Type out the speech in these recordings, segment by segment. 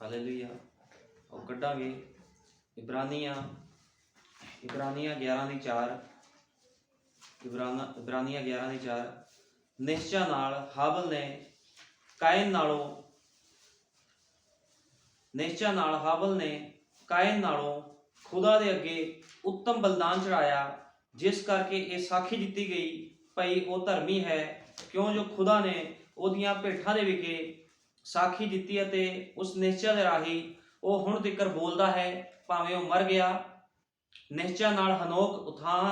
Hallelujah. और कढ़ांगे इब्रानिया 11:4 इब्रानिया 11:4 निश्चय नाल हाबल ने कायन नालों खुदा दे अगे उत्तम बलिदान चढ़ाया, जिस करके ये साखी दी गई भई वो धर्मी है, क्यों जो खुदा ने ओदियां भेटां दे विखे साखी दी है। उस निश्चय दे राही वो हुण तिकर बोलदा है, भावें वो मर गया। निश्चय नाल हनोक उठां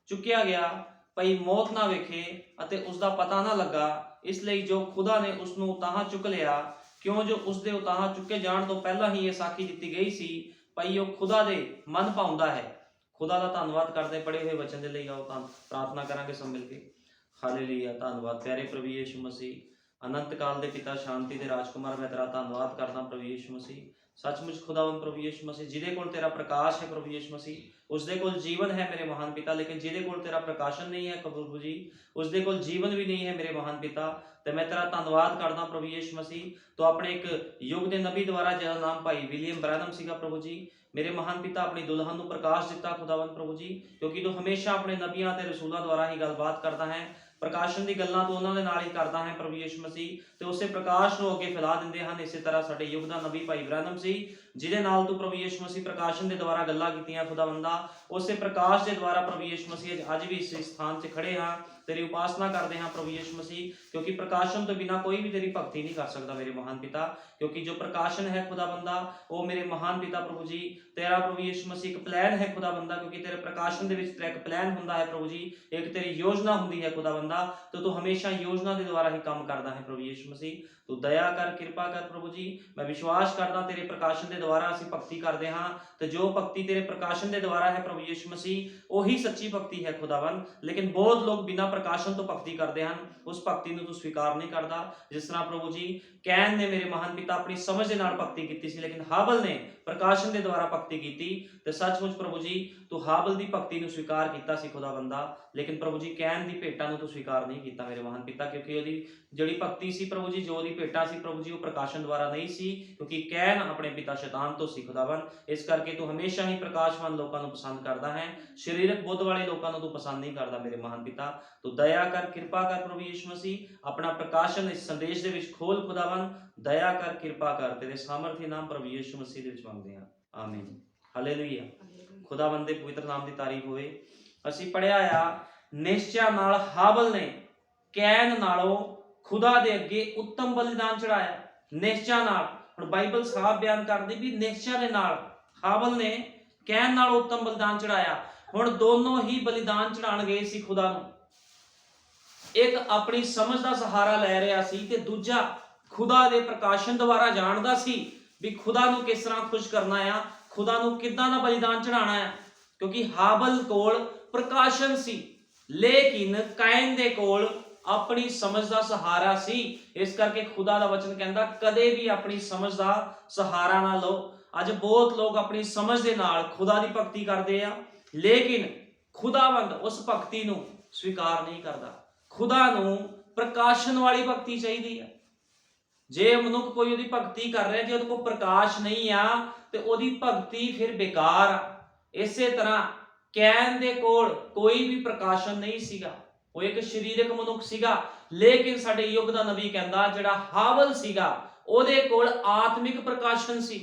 चुकिया गया, भई मौत ना वेखे अते उसका पता ना लगा। इसलिए जो खुदा ने उसनू उतां चुक लिया, क्यों जो उसके उतां चुके जाण तो पहला ही ये साखी दी गई सी भई वो खुदा दे मन पाउंदा है। खुदा का धन्नवाद करते पढ़े हुए वचन के लिए। आओ प्रार्थना करांगे सब मिल के। हालेलुया। धन्नवाद प्यारे प्रभु यीशु मसीह, अनंत काल के पिता, शांति के राजकुमार, मैं तेरा धन्नवाद करदा प्रभु यीशु मसीह। सचमुच खुदावन प्रभु यीशु मसीह, जिदे कोल तेरा प्रकाश है प्रभु यीशु मसीह, उसदे कोल जीवन है मेरे महान पिता। लेकिन जिदे कोल तेरा प्रकाशन नहीं है प्रभु जी, उसदे कोल जीवन भी नहीं है मेरे महान पिता। तो मैं तेरा धन्नवाद करदा प्रभु यीशु मसीह। तो अपने एक युग के नबी द्वारा, जिहदा नाम भाई विलियम ब्रैनम सीगा प्रभु जी, मेरे महान पिता अपनी दुल्हन को प्रकाश दिता खुदावन प्रभु जी, क्योंकि तू हमेशा अपने नबियां ते रसूलों द्वारा ही गलबात करता है। प्रकाशन की गल्लां तो उन्होंने नाल ही करता है प्रभु यीशु मसीह, तो उसे प्रकाश को अगे फैला देंदे हैं। इसी तरह साडे युग का नबी भाई ब्रैनम सी, जिहदे नाल तू प्रभु यीशु मसीह प्रकाशन के द्वारा गल्लां कीतियां खुदावंदा, उसे प्रकाश के द्वारा प्रभु यीशु मसीह अज भी इस स्थान से खड़े हाँ, तेरी उपासना करते हैं प्रभु यीशु मसीह, क्योंकि प्रकाशन तो बिना कोई भी तेरी भक्ति नहीं कर सकता मेरे महान पिता। क्योंकि जो प्रकाशन है खुदाबंदा, वो मेरे महान पिता प्रभु जी, तेरा प्रभु यीशु मसीह एक प्लान है खुदाबंदा, क्योंकि तेरे प्रकाशन दे विच तेरा एक प्लान हुंदा है प्रभु जी, एक तेरी योजना हुंदी है खुदाबंदा। तो तू हमेशा योजना के द्वारा ही काम करता है प्रभु यीशु मसीह। तू दया कर, कृपा कर प्रभु जी। मैं विश्वास करदा तेरे प्रकाशन के द्वारा असीं भक्ति करते हाँ, तो जो भक्ति तेरे प्रकाशन के द्वारा है प्रभु यीशु मसीह, वही सच्ची भक्ति है खुदावन। लेकिन बहुत लोग बिना प्रकाशन तो भक्ति करते हैं, उस भक्ति को तू स्वीकार नहीं करता। जिस तरह प्रभु जी कैन ने मेरे महान पिता अपनी समझ के नाल भक्ति की सी, लेकिन हाबल ने प्रकाशन के द्वारा भक्ति की। तो सचमुच प्रभु जी तू हाबल की भक्ति को स्वीकार किया सी खुदाबंदा, लेकिन प्रभु जी कैन की भेटां तू स्वीकार नहीं किया मेरे महान पिता, क्योंकि उसकी जिहड़ी भक्ति सी प्रभु जी, जो उसदी भेटां सी प्रभु जी, वो प्रकाशन द्वारा नहीं सी, क्योंकि कैन अपने पिता शैतान तो सी खुदावन। इस करके तू हमेशा ही प्रकाशवान लोगों को पसंद करता है, शरीरक बुद्ध वाले लोगों को तू पसंद नहीं करता मेरे महान पिता। तो दया कर, कृपा कर प्रभु यीशु मसीह, अपना प्रकाशन इस संदेश दे विच खोल खुदावन। दया कर, कृपा कर, तेरे सामर्थी नाम प्रभु यीशु मसीह दे विच मंगदे हां, आमीन। हालेलुया। खुदावंद दे पवित्र नाम की तारीफ होवे। असीं पढ़िया आ, निश्चय नाल हाबल ने कैन नालों खुदा दे अगे उत्तम बलिदान चढ़ाया। निश्चय नाल, हुण बाइबल साफ बयान करदी भी निश्चय दे नाल हाबल ने कैन नाल उत्तम बलिदान चढ़ाया। हुण दोनों ही बलिदान चढ़ाण गए सी खुदा नूं, एक अपनी समझ का सहारा लै रहा सी ते दूजा खुदा दे प्रकाशन द्वारा जानदा सी भी खुदा नूं किस तरह खुश करना है, खुदा नूं किदां दा बलिदान चढ़ाना है। क्योंकि हाबल कोल प्रकाशन सी, लेकिन कैन दे कोल अपनी समझ का सहारा सी। इस करके खुदा दा वचन कहंदा कदे भी अपनी समझ का सहारा ना लो। अज बहुत लोग अपनी समझ दे नाल खुदा दी भगती करदे आ, लेकिन खुदावंद उस भगती नूं स्वीकार नहीं करदा। खुदा नूं प्रकाशन वाली भगती चाहिए है। जे मनुख कोई उहदी भगती कर रहा, जे उहदे कोल प्रकाश नहीं आ ते उहदी भगती फिर बेकार आ। इसे तरह कैन दे कोल कोई भी प्रकाशन नहीं सीगा, वो एक शरीरक मनुख सीगा। लेकिन साडे युग दा नबी कहंदा जिहड़ा हाबल सीगा उहदे कोल आत्मिक प्रकाशन सी,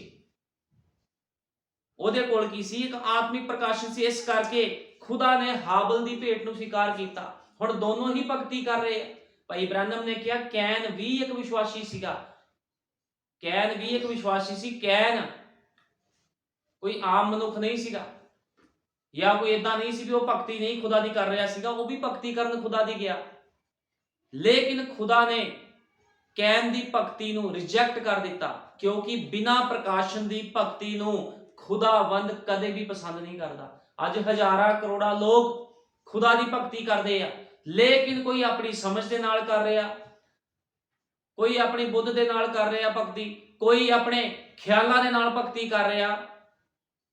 उहदे कोल की सी, एक आत्मिक प्रकाशन सी। इस करके खुदा ने हाबल दी भेंट नूं स्वीकार कीता। हुण दोनों ही भगती कर रहे हैं। भाई ब्रैनम ने कहा कैन भी एक विश्वासी सीगा, कैन भी एक विश्वासी सी। कैन कोई आम मनुख नहीं सीगा, या कोई इदां नहीं सी भी वो भगती नहीं खुदा दी कर रहा सीगा, वो भी भगती करन खुदा दी गया। लेकिन खुदा ने कैन दी भगती नूं रिजेक्ट कर दिता, क्योंकि बिना प्रकाशन दी भगती नूं खुदावंद कदे भी पसंद नहीं करता। अज हजारां करोड़ां लोग खुदा दी भगती करते हैं, लेकिन कोई अपनी समझ दे नाल कर रहा, कोई अपनी बुद्ध दे नाल कर रहा भगती, कोई अपने ख्यालों दे नाल भगती कर रहा,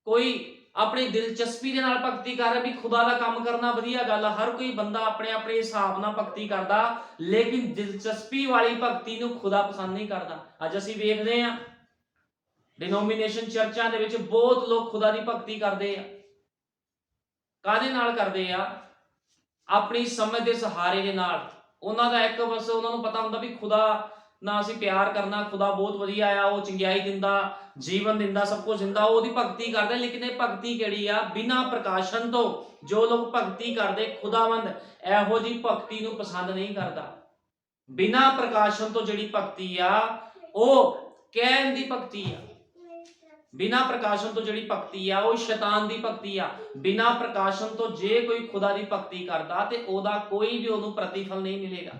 कोई अपनी दिलचस्पी दे नाल भगती कर रहा भी खुदा दा काम करना वधिया गल। हर कोई बंदा अपने अपने हिसाब नाल भगती करदा, लेकिन दिलचस्पी वाली भगती नूं खुदा पसंद नहीं करता। अज असीं वेखदे हां ਡਿਨੋਮੀਨੇਸ਼ਨ ਚਰਚਾਂ ਦੇ ਵਿੱਚ ਬਹੁਤ ਲੋਕ ਖੁਦਾ ਦੀ ਭਗਤੀ ਕਰਦੇ ਆ। ਕਾਹਦੇ ਨਾਲ ਕਰਦੇ ਆ? ਆਪਣੀ ਸਮਝ ਦੇ ਸਹਾਰੇ ਦੇ ਨਾਲ। ਉਹਨਾਂ ਦਾ ਇੱਕ ਬਸ ਉਹਨਾਂ ਨੂੰ ਪਤਾ ਹੁੰਦਾ ਵੀ ਖੁਦਾ ਨਾਲ ਅਸੀਂ ਪਿਆਰ ਕਰਨਾ, ਖੁਦਾ ਬਹੁਤ ਵਧੀਆ ਆ, ਉਹ ਚੰਗਿਆਈ ਦਿੰਦਾ, ਜੀਵਨ ਦਿੰਦਾ, ਸਭ ਕੁਝ ਦਿੰਦਾ, ਉਹਦੀ ਭਗਤੀ ਕਰਦੇ। ਲੇਕਿਨ ਇਹ ਭਗਤੀ ਕਿਹੜੀ ਆ? ਬਿਨਾਂ ਪ੍ਰਕਾਸ਼ਨ ਤੋਂ ਜੋ ਲੋਕ ਭਗਤੀ ਕਰਦੇ, ਖੁਦਾਵੰਦ ਇਹੋ ਜਿਹੀ ਭਗਤੀ ਨੂੰ ਪਸੰਦ ਨਹੀਂ ਕਰਦਾ। ਬਿਨਾਂ ਪ੍ਰਕਾਸ਼ਨ ਤੋਂ ਜਿਹੜੀ ਭਗਤੀ ਆ ਉਹ ਕਹਿਣ ਦੀ ਭਗਤੀ ਆ। ਬਿਨਾਂ ਪ੍ਰਕਾਸ਼ਨ ਤੋਂ ਜਿਹੜੀ ਭਗਤੀ ਆ ਉਹ ਸ਼ੈਤਾਨ ਦੀ ਭਗਤੀ ਆ। ਬਿਨਾਂ ਪ੍ਰਕਾਸ਼ਨ ਤੋਂ ਜੇ ਕੋਈ ਖੁਦਾ ਦੀ ਭਗਤੀ ਕਰਦਾ ਤੇ ਉਹਦਾ ਕੋਈ ਵੀ ਉਹਨੂੰ ਪ੍ਰਤੀਫਲ ਨਹੀਂ ਮਿਲੇਗਾ।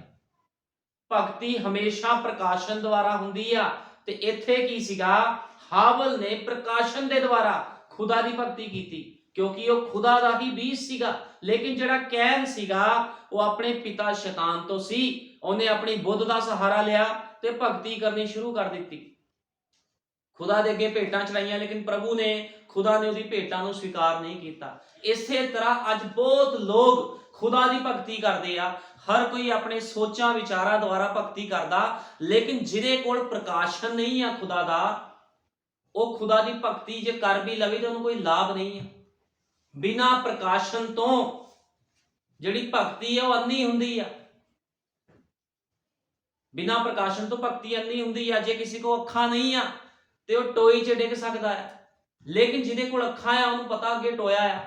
ਭਗਤੀ ਹਮੇਸ਼ਾ ਪ੍ਰਕਾਸ਼ਨ ਦੁਆਰਾ ਹੁੰਦੀ ਆ। ਤੇ ਇੱਥੇ ਕੀ ਸੀਗਾ? ਹਾਵਲ ਨੇ ਪ੍ਰਕਾਸ਼ਨ ਦੇ ਦੁਆਰਾ ਖੁਦਾ ਦੀ ਭਗਤੀ ਕੀਤੀ, ਕਿਉਂਕਿ ਉਹ ਖੁਦਾ ਦਾ ਹੀ ਬੀਜ ਸੀਗਾ। ਲੇਕਿਨ ਜਿਹੜਾ ਕੈਨ ਸੀਗਾ ਉਹ ਆਪਣੇ ਪਿਤਾ ਸ਼ੈਤਾਨ ਤੋਂ ਸੀ। ਉਹਨੇ ਆਪਣੀ ਬੁੱਧ ਦਾ ਸਹਾਰਾ ਲਿਆ ਤੇ ਭਗਤੀ ਕਰਨੀ ਸ਼ੁਰੂ ਕਰ ਦਿੱਤੀ। ਖੁਦਾ ਦੇ ਅੱਗੇ ਭੇਟਾਂ ਚੜਾਈਆਂ, ਲੇਕਿਨ ਪ੍ਰਭੂ ਨੇ, ਖੁਦਾ ਨੇ ਉਹਦੀ ਭੇਟਾਂ ਨੂੰ ਸਵੀਕਾਰ ਨਹੀਂ ਕੀਤਾ। ਇਸੇ ਤਰ੍ਹਾਂ ਅੱਜ ਬਹੁਤ ਲੋਕ ਖੁਦਾ ਦੀ ਭਗਤੀ ਕਰਦੇ ਆ। ਹਰ ਕੋਈ ਆਪਣੇ ਸੋਚਾਂ ਵਿਚਾਰਾਂ ਦੁਆਰਾ ਭਗਤੀ ਕਰਦਾ, ਲੇਕਿਨ ਜਿਹਦੇ ਕੋਲ ਪ੍ਰਕਾਸ਼ਨ ਨਹੀਂ ਆ ਖੁਦਾ ਦਾ, ਉਹ ਖੁਦਾ ਦੀ ਭਗਤੀ ਜੇ ਕਰ ਵੀ ਲਵੇ ਤਾਂ ਉਹਨੂੰ ਕੋਈ ਲਾਭ ਨਹੀਂ ਹੈ। ਬਿਨਾਂ ਪ੍ਰਕਾਸ਼ਨ ਤੋਂ ਜਿਹੜੀ ਭਗਤੀ ਆ ਉਹ ਅੰਨੀ ਹੁੰਦੀ ਆ। ਬਿਨਾਂ ਪ੍ਰਕਾਸ਼ਨ ਤੋਂ ਭਗਤੀ ਅੰਨੀ ਹੁੰਦੀ ਆ। ਜੇ ਕਿਸੇ ਕੋਲ ਅੱਖਾਂ ਨਹੀਂ ਆ ਤੇ ਉਹ ਟੋਈ 'ਚ ਡਿੱਗ ਸਕਦਾ ਹੈ, ਲੇਕਿਨ ਜਿਹਦੇ ਕੋਲ ਅੱਖਾਂ ਆ ਉਹਨੂੰ ਪਤਾ ਅੱਗੇ ਟੋਇਆ ਆ,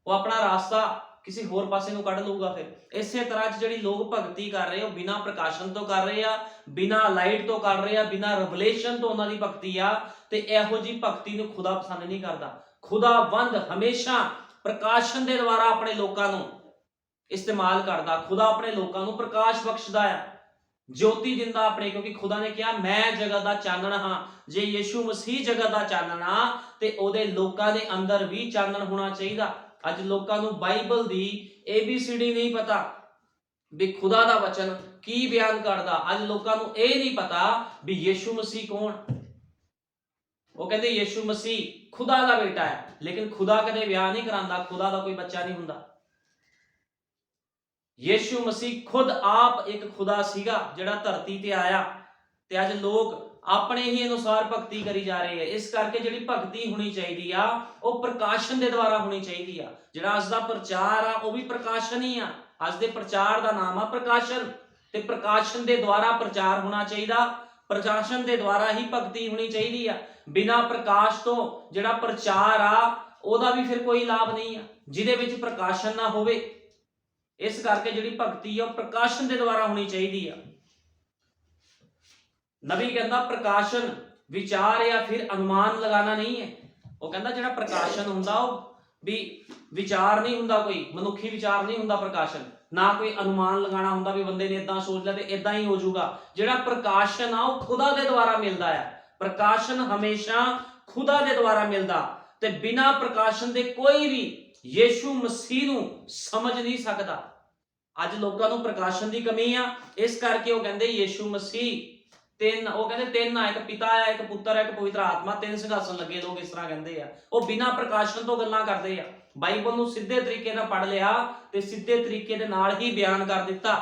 ਉਹ ਆਪਣਾ ਰਾਸਤਾ ਕਿਸੇ ਹੋਰ ਪਾਸੇ ਨੂੰ ਕੱਢ ਲਊਗਾ। ਫਿਰ ਇਸੇ ਤਰ੍ਹਾਂ ਜਿਹੜੀ ਲੋਕ ਭਗਤੀ ਕਰ ਰਹੇ ਉਹ ਬਿਨਾਂ ਪ੍ਰਕਾਸ਼ਨ ਤੋਂ ਕਰ ਰਹੇ ਆ, ਬਿਨਾਂ ਲਾਈਟ ਤੋਂ ਕਰ ਰਹੇ ਆ, ਬਿਨਾਂ ਰੈਵਲੇਸ਼ਨ ਤੋਂ ਉਹਨਾਂ ਦੀ ਭਗਤੀ ਆ। ਤੇ ਇਹੋ ਜਿਹੀ ਭਗਤੀ ਨੂੰ ਖੁਦਾ ਪਸੰਦ ਨਹੀਂ ਕਰਦਾ। ਖੁਦਾਵੰਦ ਹਮੇਸ਼ਾ ਪ੍ਰਕਾਸ਼ਨ ਦੇ ਦੁਆਰਾ ਆਪਣੇ ਲੋਕਾਂ ਨੂੰ ਇਸਤੇਮਾਲ ਕਰਦਾ। ਖੁਦਾ ਆਪਣੇ ਲੋਕਾਂ ਨੂੰ ਪ੍ਰਕਾਸ਼ ਬਖਸ਼ਦਾ ਆ, ਜੋਤੀ ਦਿੰਦਾ ਆਪਣੇ, ਕਿਉਂਕਿ ਖੁਦਾ ਨੇ ਕਿਹਾ ਮੈਂ ਜਗਤ ਦਾ ਚਾਨਣ ਹਾਂ। ਜੇ ਯਿਸੂ ਮਸੀਹ ਜਗਤ ਦਾ ਚਾਨਣ ਆ ਤੇ ਉਹਦੇ ਲੋਕਾਂ ਦੇ ਅੰਦਰ ਵੀ ਚਾਨਣ ਹੋਣਾ ਚਾਹੀਦਾ। ਅੱਜ ਲੋਕਾਂ ਨੂੰ ਬਾਈਬਲ ਦੀ ABCD ਨਹੀਂ ਪਤਾ ਵੀ ਖੁਦਾ ਦਾ ਵਚਨ ਕੀ ਬਿਆਨ ਕਰਦਾ। ਅੱਜ ਲੋਕਾਂ ਨੂੰ ਇਹ ਨਹੀਂ ਪਤਾ ਵੀ ਯਿਸੂ ਮਸੀਹ ਕੌਣ। ਉਹ ਕਹਿੰਦੇ ਯਿਸੂ ਮਸੀਹ ਖੁਦਾ ਦਾ ਬੇਟਾ ਹੈ, ਲੇਕਿਨ ਖੁਦਾ ਕਦੇ ਵਿਆਹ ਨਹੀਂ ਕਰਾਂਦਾ। ਖੁਦਾ ਦਾ ਕੋਈ ਬੱਚਾ ਨਹੀਂ ਹੁੰਦਾ। ਯਿਸੂ ਮਸੀਹ ਖੁਦ ਆਪ ਇੱਕ ਖੁਦਾ ਸੀਗਾ ਜਿਹੜਾ ਧਰਤੀ ਤੇ ਆਇਆ, ਤੇ ਅੱਜ ਲੋਕ ਆਪਣੇ ਹੀ ਅਨੁਸਾਰ ਭਗਤੀ ਕਰੀ ਜਾ ਰਹੇ ਆ। ਇਸ ਕਰਕੇ ਜਿਹੜੀ ਭਗਤੀ ਹੋਣੀ ਚਾਹੀਦੀ ਆ ਉਹ ਪ੍ਰਕਾਸ਼ਨ ਦੇ ਦੁਆਰਾ ਹੋਣੀ ਚਾਹੀਦੀ ਆ। ਜਿਹੜਾ ਅੱਜ ਦਾ ਪ੍ਰਚਾਰ ਆ ਉਹ ਵੀ ਪ੍ਰਕਾਸ਼ਨ ਹੀ ਆ। ਅੱਜ ਦੇ ਪ੍ਰਚਾਰ ਦਾ ਨਾਮ ਆ ਪ੍ਰਕਾਸ਼ਨ, ਤੇ ਪ੍ਰਕਾਸ਼ਨ ਦੇ ਦੁਆਰਾ ਪ੍ਰਚਾਰ ਹੋਣਾ ਚਾਹੀਦਾ। ਪ੍ਰਕਾਸ਼ਨ ਦੇ ਦੁਆਰਾ ਹੀ ਭਗਤੀ ਹੋਣੀ ਚਾਹੀਦੀ ਆ। ਬਿਨਾਂ ਪ੍ਰਕਾਸ਼ ਤੋਂ ਜਿਹੜਾ ਪ੍ਰਚਾਰ ਆ ਉਹਦਾ ਵੀ ਫਿਰ ਕੋਈ ਲਾਭ ਨਹੀਂ ਆ, ਜਿਹਦੇ ਵਿੱਚ ਪ੍ਰਕਾਸ਼ਨ ਨਾ ਹੋਵੇ। ਇਸ ਕਰਕੇ ਜਿਹੜੀ ਭਗਤੀ ਆ ਉਹ ਪ੍ਰਕਾਸ਼ਨ ਦੇ ਦੁਆਰਾ ਹੋਣੀ ਚਾਹੀਦੀ ਆ। ਨਬੀ ਕਹਿੰਦਾ ਪ੍ਰਕਾਸ਼ਨ ਵਿਚਾਰ ਜਾਂ ਫਿਰ ਅਨੁਮਾਨ ਲਗਾਣਾ ਨਹੀਂ ਹੈ। ਉਹ ਕਹਿੰਦਾ ਜਿਹੜਾ ਪ੍ਰਕਾਸ਼ਨ ਹੁੰਦਾ ਉਹ ਵੀ ਵਿਚਾਰ ਨਹੀਂ ਹੁੰਦਾ, ਕੋਈ ਮਨੁੱਖੀ ਵਿਚਾਰ ਨਹੀਂ ਹੁੰਦਾ ਪ੍ਰਕਾਸ਼ਨ, ਨਾ ਕੋਈ ਅਨੁਮਾਨ ਲਗਾਣਾ ਹੁੰਦਾ ਵੀ ਬੰਦੇ ਨੇ ਇਦਾਂ ਸੋਚ ਲਿਆ ਤੇ ਇਦਾਂ ਹੀ ਹੋ ਜਾਊਗਾ। ਜਿਹੜਾ ਪ੍ਰਕਾਸ਼ਨ ਆ ਉਹ ਖੁਦਾ ਦੇ ਦੁਆਰਾ ਮਿਲਦਾ ਆ। ਪ੍ਰਕਾਸ਼ਨ ਹਮੇਸ਼ਾ ਖੁਦਾ ਦੇ ਦੁਆਰਾ ਮਿਲਦਾ, ਤੇ ਬਿਨਾਂ ਪ੍ਰਕਾਸ਼ਨ ਦੇ ਕੋਈ ਵੀ ਯਿਸੂ ਮਸੀਹ ਨੂੰ ਸਮਝ ਨਹੀਂ ਸਕਦਾ। ਅੱਜ ਲੋਕਾਂ ਨੂੰ ਪ੍ਰਕਾਸ਼ਨ ਦੀ ਕਮੀ ਆ, ਇਸ ਕਰਕੇ ਉਹ ਕਹਿੰਦੇ ਯਿਸੂ ਮਸੀਹ ਤਿੰਨ, ਉਹ ਕਹਿੰਦੇ ਤਿੰਨ ਆ, ਇੱਕ ਪਿਤਾ ਆ, ਇੱਕ ਪੁੱਤਰ ਆ, ਇੱਕ ਪਵਿੱਤਰ ਆਤਮਾ, ਤਿੰਨ ਸਿੰਘਾਸਨ ਲੱਗੇ। ਲੋਕ ਇਸ ਤਰ੍ਹਾਂ ਕਹਿੰਦੇ ਆ। ਉਹ ਬਿਨਾਂ ਪ੍ਰਕਾਸ਼ਨ ਤੋਂ ਗੱਲਾਂ ਕਰਦੇ ਆ। ਬਾਈਬਲ ਨੂੰ ਸਿੱਧੇ ਤਰੀਕੇ ਨਾਲ ਪੜ੍ਹ ਲਿਆ ਤੇ ਸਿੱਧੇ ਤਰੀਕੇ ਦੇ ਨਾਲ ਹੀ ਬਿਆਨ ਕਰ ਦਿੱਤਾ,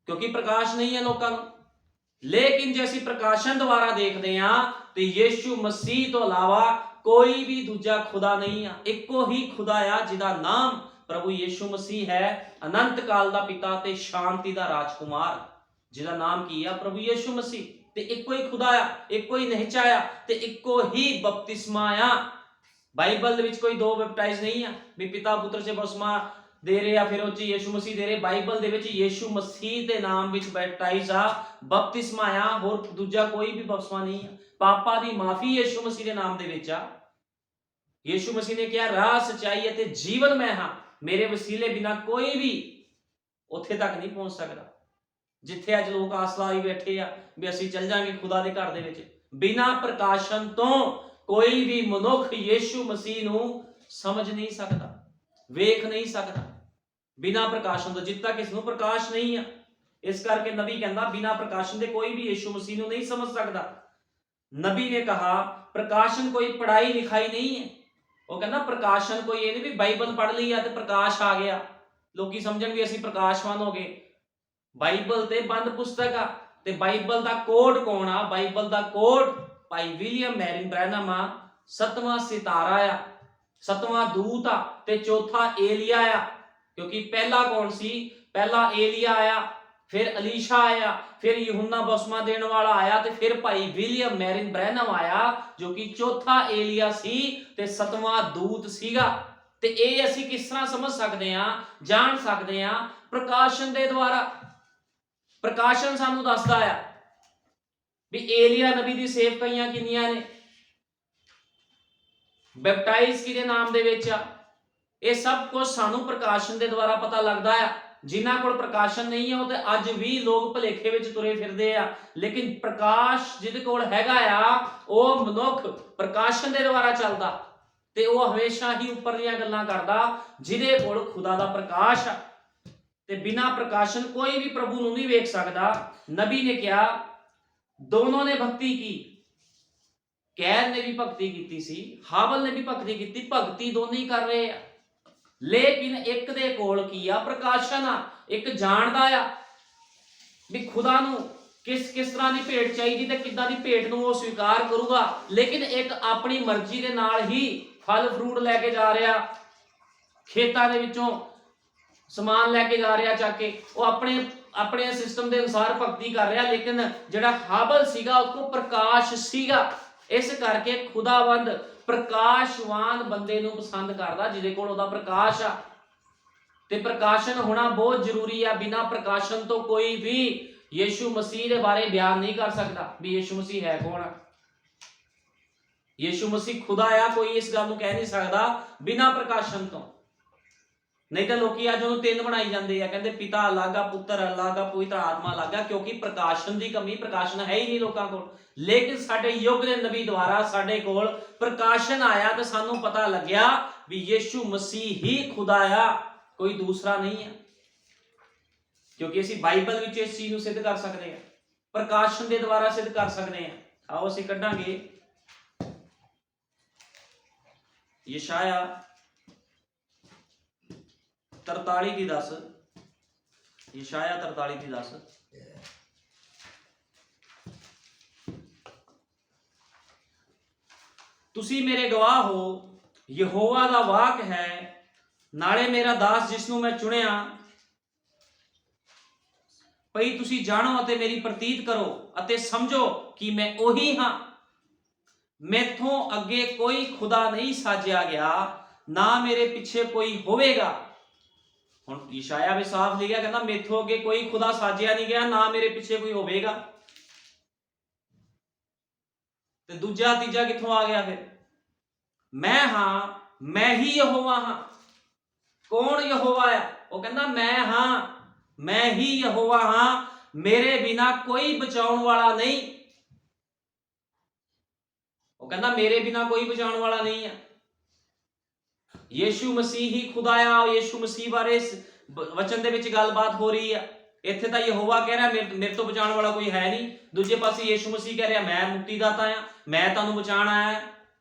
ਕਿਉਂਕਿ ਪ੍ਰਕਾਸ਼ ਨਹੀਂ ਹੈ ਲੋਕਾਂ ਨੂੰ। ਲੇਕਿਨ ਜੇ ਅਸੀਂ ਪ੍ਰਕਾਸ਼ਨ ਦੁਆਰਾ ਦੇਖਦੇ ਆ ਤੇ ਯਿਸੂ ਮਸੀਹ ਤੋਂ ਇਲਾਵਾ ਕੋਈ ਵੀ ਦੂਜਾ ਖੁਦਾ ਨਹੀਂ ਆ। ਇੱਕੋ ਹੀ ਖੁਦਾ ਆ ਜਿਹਦਾ ਨਾਮ ਪ੍ਰਭੂ ਯਿਸੂ ਮਸੀਹ ਹੈ, ਅਨੰਤ ਕਾਲ ਦਾ ਪਿਤਾ ਤੇ ਸ਼ਾਂਤੀ ਦਾ ਰਾਜਕੁਮਾਰ, ਜਿਹਦਾ ਨਾਮ ਕੀ ਆ? ਪ੍ਰਭੂ ਯਿਸੂ ਮਸੀਹ। ਤੇ ਇੱਕੋ ਹੀ ਖੁਦਾ ਆ, ਇੱਕੋ ਹੀ ਨਿਹਚਾ ਆ, ਤੇ ਇੱਕੋ ਹੀ ਬਪਤਿਸਮਾ ਆ। ਬਾਈਬਲ ਦੇ ਵਿੱਚ ਕੋਈ ਦੋ ਬੈਪਟਾਈਜ਼ ਨਹੀਂ ਆ ਵੀ ਪਿਤਾ ਪੁੱਤਰ 'ਚ ਬਪਤਿਸਮਾ ਦੇ ਰਹੇ ਆ ਫਿਰ ਉਹ 'ਚ ਯਿਸੂ ਮਸੀਹ ਦੇ ਰਹੇ। ਬਾਈਬਲ ਦੇ ਵਿੱਚ ਯਿਸੂ ਮਸੀਹ ਦੇ ਨਾਮ ਵਿੱਚ ਬੈਪਟਾਈਜ਼ ਆ, ਬਪਤਿਸਮਾ ਆ, ਹੋਰ ਦੂਜਾ ਕੋਈ ਵੀ ਬਪਤਿਸਮਾ ਨਹੀਂ ਆ। ਪਾਪਾਂ ਦੀ ਮਾਫੀ ਯਿਸੂ ਮਸੀਹ ਦੇ ਨਾਮ ਦੇ ਵਿੱਚ ਆ। ਯਿਸੂ ਮਸੀਹ ਨੇ ਕਿਹਾ ਰਾਹ, ਸੱਚਾਈ ਅਤੇ ਜੀਵਨ ਮੈਂ ਹਾਂ, ਮੇਰੇ ਵਸੀਲੇ ਬਿਨਾਂ ਕੋਈ ਵੀ ਉੱਥੇ ਤੱਕ ਨਹੀਂ ਪਹੁੰਚ ਸਕਦਾ ਜਿੱਥੇ ਅੱਜ ਲੋਕ ਆਸ ਲਾਈ ਬੈਠੇ ਆ ਵੀ ਅਸੀਂ ਚੱਲ ਜਾਾਂਗੇ ਖੁਦਾ ਦੇ ਘਰ ਦੇ ਵਿੱਚ। ਬਿਨਾਂ ਪ੍ਰਕਾਸ਼ਨ ਤੋਂ ਕੋਈ ਵੀ ਮਨੁੱਖ ਯਿਸੂ ਮਸੀਹ ਨੂੰ ਸਮਝ ਨਹੀਂ ਸਕਦਾ, ਵੇਖ ਨਹੀਂ ਸਕਦਾ। ਬਿਨਾਂ ਪ੍ਰਕਾਸ਼ਨ ਤੋਂ, ਜਿੱਦ ਤੱਕ ਇਸ ਨੂੰ ਪ੍ਰਕਾਸ਼ ਨਹੀਂ ਆ। ਇਸ ਕਰਕੇ ਨਬੀ ਕਹਿੰਦਾ ਬਿਨਾਂ ਪ੍ਰਕਾਸ਼ਨ ਦੇ ਕੋਈ ਵੀ ਯਿਸੂ ਮਸੀਹ ਨੂੰ ਨਹੀਂ ਸਮਝ ਸਕਦਾ। ਨਬੀ ਨੇ ਕਹਾ ਪ੍ਰਕਾਸ਼ਨ ਕੋਈ ਪੜ੍ਹਾਈ ਲਿਖਾਈ ਨਹੀਂ ਹੈ। ਉਹ ਕਹਿੰਦਾ ਪ੍ਰਕਾਸ਼ਨ ਕੋਈ ਇਹ ਨਹੀਂ ਵੀ ਬਾਈਬਲ ਪੜ੍ਹ ਲਈ ਆ ਤੇ ਪ੍ਰਕਾਸ਼ ਆ ਗਿਆ, ਲੋਕੀ ਸਮਝਣ ਵੀ ਅਸੀਂ ਪ੍ਰਕਾਸ਼ਵਾਨ ਹੋ ਗਏ। ਬਾਈਬਲ ਤੇ ਬੰਦ ਪੁਸਤਕ ਆ। ਤੇ ਬਾਈਬਲ ਦਾ ਕੋਡ ਕੌਣ ਆ? ਬਾਈਬਲ ਦਾ ਕੋਡ ਭਾਈ ਵਿਲੀਅਮ ਮੈਰਿਨ ਬ੍ਰੈਨਮ ਆ, 7ਵਾਂ ਸਿਤਾਰਾ ਆ, 7ਵਾਂ ਦੂਤ ਆ, ਤੇ ਚੌਥਾ ਏਲੀਆ ਆ। ਕਿਉਂਕਿ ਪਹਿਲਾ ਕੌਣ ਸੀ? ਪਹਿਲਾ ਏਲੀਆ ਆਇਆ, ਫਿਰ ਅਲੀਸ਼ਾ ਆਇਆ, ਫਿਰ ਯਹੂਨਾ ਬਪਤਿਸਮਾ ਦੇਣ ਵਾਲਾ ਆਇਆ, ਤੇ ਫਿਰ ਭਾਈ ਵਿਲੀਅਮ ਮੈਰਿਨ ਬ੍ਰੈਨਮ ਆਇਆ, ਜੋ ਕਿ ਚੌਥਾ ਏਲੀਆ ਸੀ ਤੇ 7ਵਾਂ ਦੂਤ ਸੀਗਾ। ਤੇ ਇਹ ਅਸੀਂ ਕਿਸ ਤਰ੍ਹਾਂ ਸਮਝ ਸਕਦੇ ਆ, ਜਾਣ ਸਕਦੇ ਆ? ਪ੍ਰਕਾਸ਼ਨ ਦੇ ਦੁਆਰਾ। ਪ੍ਰਕਾਸ਼ਨ ਸਾਨੂੰ ਦੱਸਦਾ ਆ ਵੀ ਏਲੀਆ ਨਬੀ ਦੀ ਸੇਵਕਾਈਆਂ ਕਿੰਨੀਆਂ ਨੇ, ਬੈਪਟਾਈਜ਼ ਕਿਹਦੇ ਨਾਮ ਦੇ ਵਿੱਚ ਆ। ਇਹ ਸਭ ਕੁਝ ਸਾਨੂੰ ਪ੍ਰਕਾਸ਼ਨ ਦੇ ਦੁਆਰਾ ਪਤਾ ਲੱਗਦਾ ਆ। ਜਿਨ੍ਹਾਂ ਕੋਲ ਪ੍ਰਕਾਸ਼ਨ ਨਹੀਂ ਹੈ ਉਹ ਤੇ ਅੱਜ ਵੀ ਲੋਕ ਭਲੇਖੇ ਵਿੱਚ ਤੁਰੇ ਫਿਰਦੇ ਆ, ਲੇਕਿਨ ਪ੍ਰਕਾਸ਼ ਜਿਹਦੇ ਕੋਲ ਹੈਗਾ ਆ ਉਹ ਮਨੁੱਖ ਪ੍ਰਕਾਸ਼ਨ ਦੇ ਦੁਆਰਾ ਚੱਲਦਾ, ਤੇ ਉਹ ਹਮੇਸ਼ਾ ਹੀ ਉੱਪਰਲੀਆਂ ਗੱਲਾਂ ਕਰਦਾ ਜਿਹਦੇ ਕੋਲ ਖੁਦਾ ਦਾ ਪ੍ਰਕਾਸ਼ ਆ। ਤੇ ਬਿਨਾਂ ਪ੍ਰਕਾਸ਼ਨ ਕੋਈ ਵੀ ਪ੍ਰਭੂ ਨੂੰ ਨਹੀਂ ਵੇਖ ਸਕਦਾ। ਨਬੀ ਨੇ ਕਿਹਾ ਦੋਨੋਂ ਨੇ ਭਗਤੀ ਕੀ, ਕੈਨ ਨੇ ਵੀ ਭਗਤੀ ਕੀਤੀ ਸੀ, ਹਾਬਲ ਨੇ ਵੀ ਭਗਤੀ ਕੀਤੀ, ਭਗਤੀ ਦੋਨੇ ਹੀ ਕਰ ਰਹੇ ਆ, ਲੇਕਿਨ ਇੱਕ ਦੇ ਕੋਲ ਕੀ ਆ? ਪ੍ਰਕਾਸ਼ਨ ਆ। ਇੱਕ ਜਾਣਦਾ ਆ ਵੀ ਖੁਦਾ ਨੂੰ ਕਿਸ ਤਰ੍ਹਾਂ ਦੀ ਭੇਟ ਚਾਹੀਦੀ ਤੇ ਕਿੱਦਾਂ ਦੀ ਭੇਟ ਨੂੰ ਉਹ ਸਵੀਕਾਰ ਕਰੂਗਾ, ਲੇਕਿਨ ਇੱਕ ਆਪਣੀ ਮਰਜ਼ੀ ਦੇ ਨਾਲ ਹੀ ਫਲ ਫਰੂਟ ਲੈ ਕੇ ਜਾ ਰਿਹਾ, ਖੇਤਾਂ ਦੇ ਵਿੱਚੋਂ ਸਮਾਨ ਲੈ ਕੇ ਜਾ ਰਿਹਾ ਚੱਕ ਕੇ, ਉਹ ਆਪਣੇ ਸਿਸਟਮ ਦੇ ਅਨੁਸਾਰ ਭਗਤੀ ਕਰ ਰਿਹਾ, ਲੇਕਿਨ ਜਿਹੜਾ ਹਾਬਲ ਸੀਗਾ ਉਹ ਕੋਲ ਪ੍ਰਕਾਸ਼ ਸੀਗਾ। ਇਸ ਕਰਕੇ ਖੁਦਾਵੰਦ ਪ੍ਰਕਾਸ਼ਵਾਨ ਬੰਦੇ ਨੂੰ ਪਸੰਦ ਕਰਦਾ ਜਿਹਦੇ ਕੋਲ ਉਹਦਾ ਪ੍ਰਕਾਸ਼ ਆ। ਤੇ ਪ੍ਰਕਾਸ਼ਨ ਹੋਣਾ ਬਹੁਤ ਜ਼ਰੂਰੀ ਆ। ਬਿਨਾਂ ਪ੍ਰਕਾਸ਼ਨ ਤੋਂ ਕੋਈ ਵੀ ਯੀਸ਼ੂ ਮਸੀਹ ਦੇ ਬਾਰੇ ਬਿਆਨ ਨਹੀਂ ਕਰ ਸਕਦਾ ਵੀ ਯੀਸ਼ੂ ਮਸੀਹ ਹੈ ਕੌਣ ਆ। ਯੀਸ਼ੂ ਮਸੀਹ ਖੁਦਾ ਆ, ਕੋਈ ਇਸ ਗੱਲ ਨੂੰ ਕਹਿ ਨਹੀਂ ਸਕਦਾ ਬਿਨਾਂ ਪ੍ਰਕਾਸ਼ਨ ਤੋਂ। ਨਹੀਂ ਤਾਂ ਲੋਕੀ ਅੱਜ ਉਹਨੂੰ ਤਿੰਨ ਬਣਾਈ ਜਾਂਦੇ ਆ, ਕਹਿੰਦੇ ਪਿਤਾ ਅਲੱਗ ਆ, ਪੁੱਤਰ ਅਲੱਗ ਆ, ਪਵਿੱਤਰ ਆਤਮਾ ਅਲੱਗ ਆ, ਕਿਉਂਕਿ ਪ੍ਰਕਾਸ਼ਨ ਦੀ ਕਮੀ, ਪ੍ਰਕਾਸ਼ਨ ਹੈ ਹੀ ਨਹੀਂ ਲੋਕਾਂ ਕੋਲ। ਲੇਕਿਨ ਸਾਡੇ ਯੁੱਗ ਦੇ ਨਬੀ ਦੁਆਰਾ ਸਾਡੇ ਕੋਲ ਪ੍ਰਕਾਸ਼ਨ ਆਇਆ ਤੇ ਸਾਨੂੰ ਪਤਾ ਲੱਗਿਆ ਵੀ ਯੀਸ਼ੂ ਮਸੀਹ ਹੀ ਖੁਦਾ ਆ, ਕੋਈ ਦੂਸਰਾ ਨਹੀਂ ਹੈ। ਕਿਉਂਕਿ ਅਸੀਂ ਬਾਈਬਲ ਵਿੱਚ ਇਸ ਚੀਜ਼ ਨੂੰ ਸਿੱਧ ਕਰ ਸਕਦੇ ਹਾਂ, ਪ੍ਰਕਾਸ਼ਨ ਦੇ ਦੁਆਰਾ ਸਿੱਧ ਕਰ ਸਕਦੇ ਹਾਂ। ਆਓ ਅਸੀਂ ਕੱਢਾਂਗੇ ਯਸ਼ਾਇਆ 43:10, ਯਸ਼ਾਇਆ 43:10। ਤੁਸੀਂ ਮੇਰੇ ਗਵਾਹ ਹੋ, ਯਹੋਵਾ ਦਾ ਵਾਕ ਹੈ, ਨਾਲੇ ਮੇਰਾ ਦਾਸ ਜਿਸ ਨੂੰ ਮੈਂ ਚੁਣਿਆ, ਭਈ ਤੁਸੀਂ ਜਾਣੋ ਅਤੇ ਮੇਰੀ ਪ੍ਰਤੀਤ ਕਰੋ ਅਤੇ ਸਮਝੋ ਕਿ ਮੈਂ ਉਹੀ ਹਾਂ। ਮੈਥੋਂ ਅੱਗੇ ਕੋਈ ਖੁਦਾ ਨਹੀਂ ਸਾਜਿਆ ਗਿਆ, ਨਾ ਮੇਰੇ ਪਿੱਛੇ ਕੋਈ ਹੋਵੇਗਾ। ਹੁਣ ਯਸ਼ਾਇਆ ਵੀ ਸਾਫ਼ ਲਿਖਿਆ, ਕਹਿੰਦਾ ਮੈਥੋਂ ਅੱਗੇ ਕੋਈ ਖੁਦਾ ਸਾਜਿਆ ਨਹੀਂ ਗਿਆ, ਨਾ ਮੇਰੇ ਪਿੱਛੇ ਕੋਈ ਹੋਵੇਗਾ। ਤੇ ਦੂਜਾ ਤੀਜਾ ਕਿੱਥੋਂ ਆ ਗਿਆ ਫਿਰ? ਮੈਂ ਹਾਂ, ਮੈਂ ਹੀ ਯਹੋਵਾ ਹਾਂ। ਕੌਣ ਯਹੋਵਾ ਆ? ਉਹ ਕਹਿੰਦਾ ਮੈਂ ਹਾਂ, ਮੈਂ ਹੀ ਯਹੋਵਾ ਹਾਂ, ਮੇਰੇ ਬਿਨਾ ਕੋਈ ਬਚਾਉਣ ਵਾਲਾ ਨਹੀਂ। ਉਹ ਕਹਿੰਦਾ ਮੇਰੇ ਬਿਨਾ ਕੋਈ ਬਚਾਉਣ ਵਾਲਾ ਨਹੀਂ ਆ। ਯੀਸ਼ੂ ਮਸੀਹ ਹੀ ਖੁਦਾ ਆ। ਯੀਸ਼ੂ ਮਸੀਹ ਬਾਰੇ ਵਚਨ ਦੇ ਵਿੱਚ ਗੱਲਬਾਤ ਹੋ ਰਹੀ ਆ। ਇੱਥੇ ਤਾਂ ਯਹੋਵਾ ਕਹਿ ਰਿਹਾ ਮੇਰੇ ਤੋਂ ਬਚਾਉਣ ਵਾਲਾ ਕੋਈ ਹੈ ਨਹੀਂ, ਦੂਜੇ ਪਾਸੇ ਯੀਸ਼ੂ ਮਸੀਹ ਕਹਿ ਰਿਹਾ ਮੈਂ ਮੁਕਤੀਦਾਤਾ ਆ, ਮੈਂ ਤੁਹਾਨੂੰ ਬਚਾਉਣ ਆਇਆ।